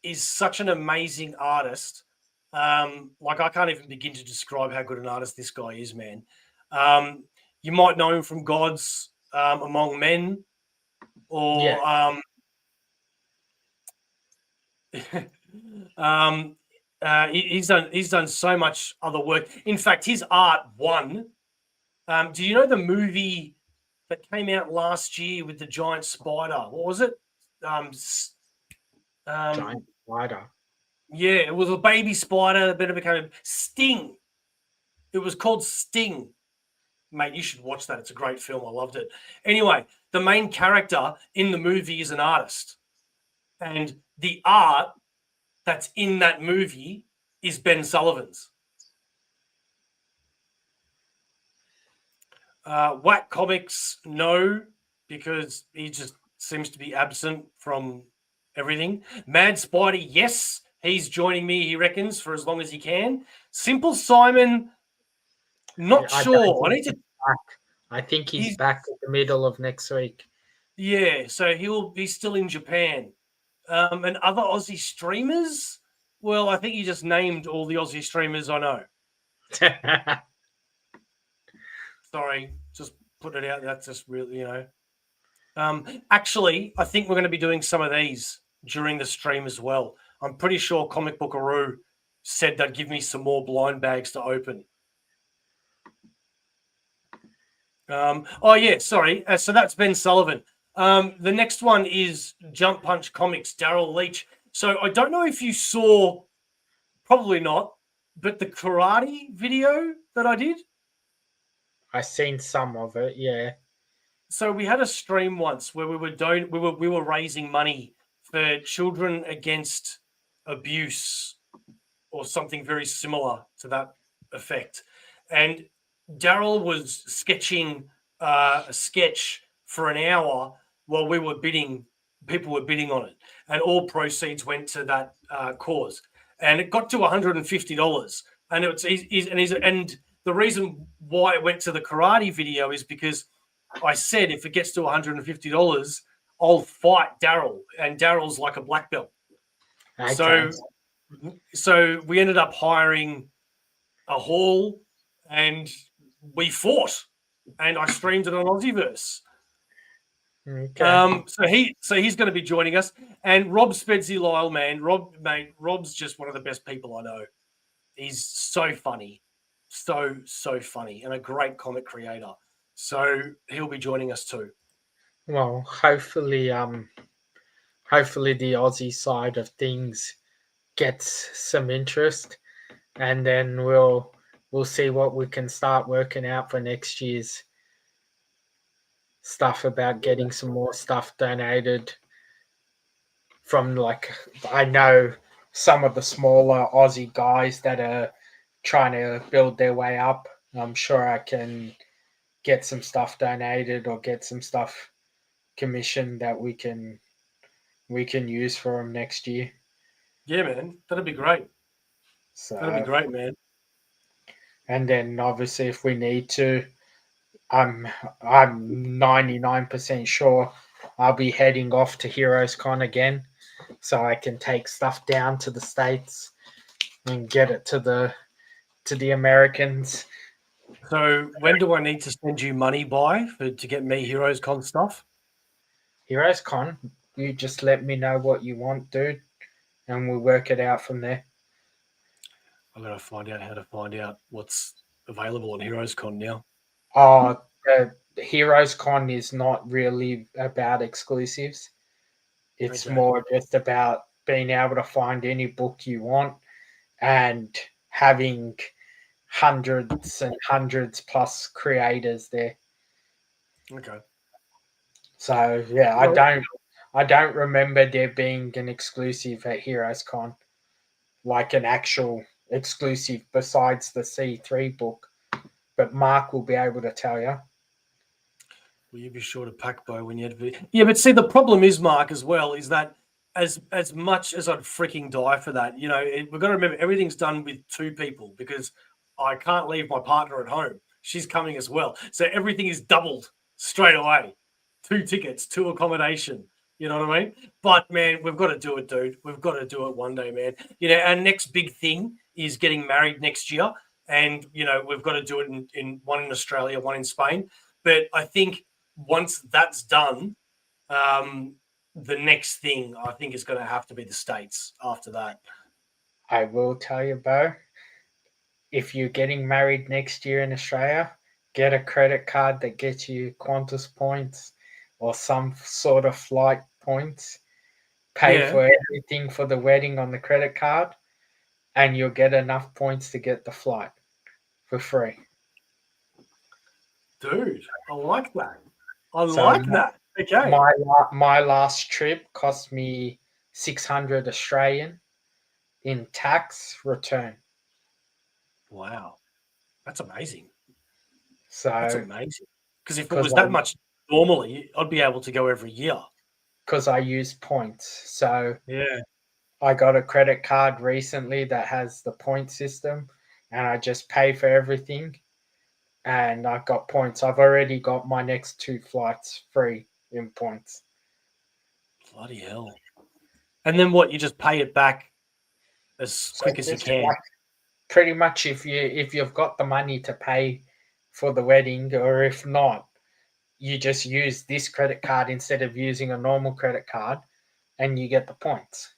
is such an amazing artist. Like, I can't even begin to describe how good an artist this guy is, man. You might know him from Gods Among Men, or he's done so much other work. In fact, his art won. Do you know the movie that came out last year with the giant spider? What was it? giant spider. Yeah, it was a baby spider that became Sting. It was called Sting. Mate, you should watch that. It's a great film. I loved it. Anyway, the main character in the movie is an artist. And the art that's in that movie is Ben Sullivan's. Whack Comics, no, because he just seems to be absent from everything. Mad Spidey, yes, he's joining me, he reckons, for as long as he can. Simple Simon, not sure. I think he's back at the middle of next week. Yeah, so he's still in Japan. And other Aussie streamers? Well, I think you just named all the Aussie streamers I know. Sorry, just put it out. That's just really, Actually, I think we're going to be doing some of these during the stream as well. I'm pretty sure Comic Bookaroo said they'd give me some more blind bags to open. Sorry. So that's Ben Sullivan. The next one is Jump Punch Comics, Daryl Leach. So I don't know if you saw, probably not, but the karate video that I did. I seen some of it, yeah. So we had a stream once where we were raising money for Children Against abuse or something very similar to that effect. And Daryl was sketching a sketch for an hour while we were bidding. People were bidding on it, and all proceeds went to that cause. And it got to $150. And and the reason why it went to the karate video is because I said if it gets to $150, I'll fight Daryl, and Daryl's like a black belt. Okay. So we ended up hiring a hall, and we fought, and I streamed it on Aussieverse. Okay. So he's going to be joining us, and Rob Spency Lyle, man, Rob's just one of the best people I know. He's so funny, so funny, and a great comic creator. So he'll be joining us too. Well, hopefully the Aussie side of things gets some interest, and then we'll see what we can start working out for next year's stuff about getting some more stuff donated from, like, I know some of the smaller Aussie guys that are trying to build their way up. I'm sure I can get some stuff donated or get some stuff commissioned that we can use for them next year. Yeah, man, that'd be great. So That'd be great, man. And then obviously if we need to, I'm 99% sure I'll be heading off to Heroes Con again, so I can take stuff down to the States and get it to the Americans. So when do I need to send you money to get me Heroes Con stuff? Heroes Con, you just let me know what you want, dude, and we'll work it out from there. I'm gonna find out how to find out what's available on Heroes Con now. Heroes Con is not really about exclusives. It's Okay. more just about being able to find any book you want and having hundreds and hundreds plus creators there. Okay. So yeah, Well, I don't remember there being an exclusive at Heroes Con, like an actual exclusive besides the C3 book. But Mark will be able to tell you. will you be sure to pack bow when you have Yeah, but see, the problem is, Mark, as well, is that as much as I'd freaking die for that, we've got to remember everything's done with two people because I can't leave my partner at home. She's coming as well. So everything is doubled straight away. 2 tickets, 2 accommodation. You know what I mean? But man, we've got to do it, dude. We've got to do it one day, man. Our next big thing is getting married next year. And, we've got to do it in one in Australia, one in Spain. But I think once that's done, the next thing I think is going to have to be the States after that. I will tell you, Bo, if you're getting married next year in Australia, get a credit card that gets you Qantas points or some sort of flight points. Pay for everything for the wedding on the credit card, and you'll get enough points to get the flight for free. Dude, I like that. That. Okay. My last trip cost me 600 Australian in tax return. Wow. That's amazing. So that's amazing. Because if it was that much normally, I'd be able to go every year. Because I use points. So yeah, I got a credit card recently that has the point system, and I just pay for everything. And I've got points. I've already got my next 2 flights free in points. Bloody hell. And then what? You just pay it back as quick as you can. Like, pretty much if you've got the money to pay for the wedding, or if not, you just use this credit card instead of using a normal credit card, and you get the points.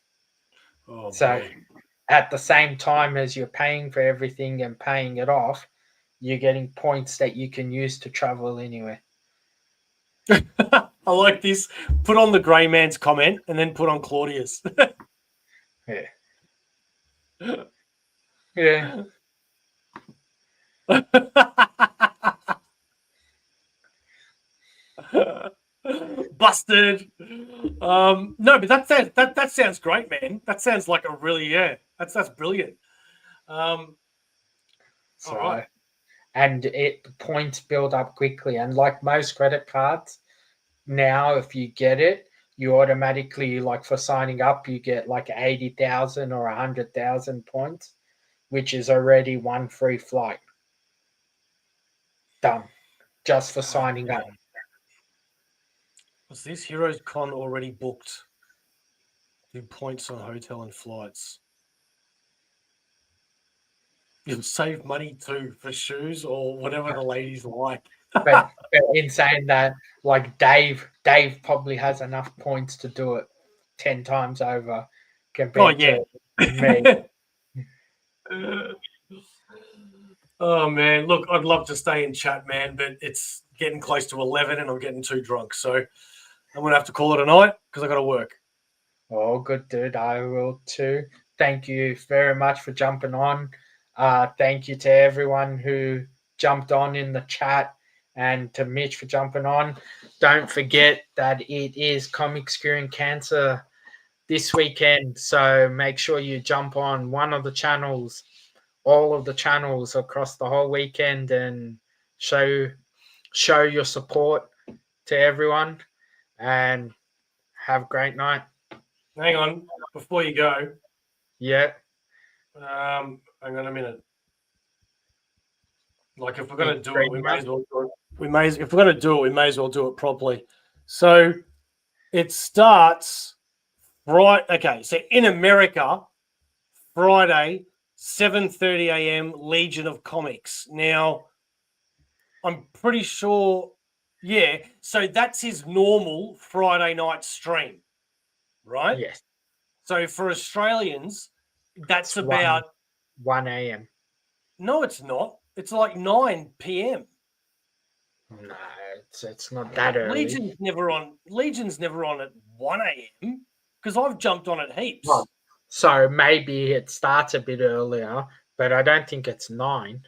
Oh, so boy. At the same time as you're paying for everything and paying it off, you're getting points that you can use to travel anywhere. I like this. Put on the grey man's comment and then put on Claudius. Yeah. Yeah. Busted. No, but that sounds great, man. That sounds like a really that's brilliant. All So, right. and the points build up quickly. And like most credit cards, now if you get it, you automatically, like for signing up, you get like 80,000 or 100,000 points, which is already one free flight. Done. Just for signing up. Was this Heroes Con already booked? Do points on hotel and flights. You'll save money too for shoes or whatever the ladies like. But in saying that, like Dave probably has enough points to do it 10 times over compared to me. Oh man, look, I'd love to stay in chat, man, but it's getting close to 11 and I'm getting too drunk. So I'm going to have to call it a night because I got to work. Oh, good, dude. I will too. Thank you very much for jumping on. Thank you to everyone who jumped on in the chat and to Mitch for jumping on. Don't forget that it is Comics Curing Cancer this weekend. So make sure you jump on one of the channels, all of the channels across the whole weekend and show your support to everyone and have a great night. Hang on, before you go. Yeah. Hang on a minute. Like if we're going to do it, we may as well do it. If we're going to do it, we may as well do it properly. So it starts right. Okay, so in America, Friday, 7:30 a.m. Legion of Comics. Now, I'm pretty sure. Yeah, so that's his normal Friday night stream, right? Yes. So for Australians, that's It's about 1 a.m. No, it's not. It's like 9 p.m. No, it's not that early. Legion's never on at 1 a.m. because I've jumped on it heaps. Well, so maybe it starts a bit earlier, but I don't think it's 9.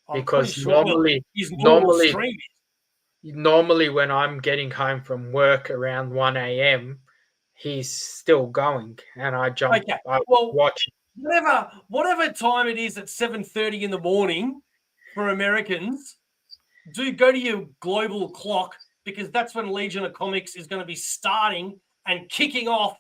I'm Because pretty sure normally, his normal stream normally when I'm getting home from work around 1 a.m., he's still going, and I jump. Okay. I Well, watch. whatever time it is at 7:30 in the morning for Americans, do go to your global clock because that's when Legion of Comics is going to be starting and kicking off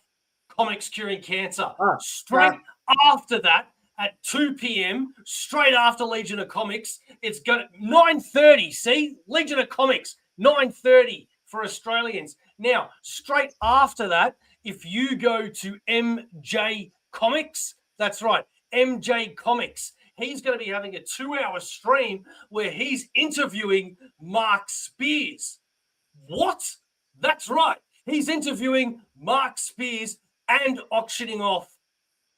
Comics Curing Cancer. Straight after that, at 2 p.m., straight after Legion of Comics, it's going 9:30. See, Legion of Comics 9:30 for Australians. Now, straight after that, if you go to MJ Comics, that's right, MJ Comics. He's going to be having a 2-hour stream where he's interviewing Mark Spears. What? That's right. He's interviewing Mark Spears and auctioning off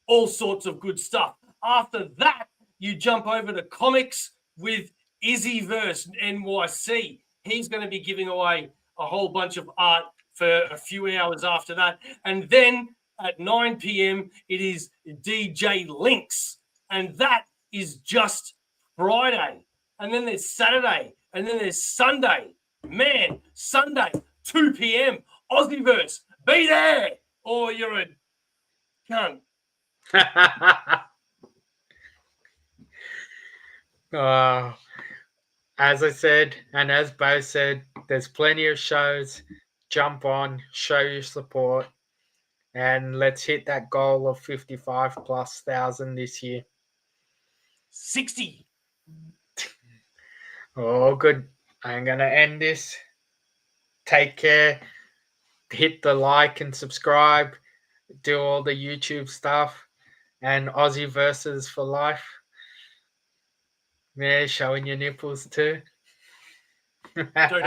all sorts of good stuff. After that, you jump over to comics with Izzyverse NYC. He's going to be giving away a whole bunch of art for a few hours after that. And then at 9 p.m., it is DJ Links. And that is just Friday. And then there's Saturday. And then there's Sunday. Man, Sunday, 2 p.m., Aussieverse, be there, or you're a cunt. As I said, and as Bo said, there's plenty of shows. Jump on, show your support, and let's hit that goal of 55,000+ this year. 60. Oh, good. I'm going to end this. Take care. Hit the like and subscribe. Do all the YouTube stuff. And Aussie versus for life. Yeah, showing your nipples too.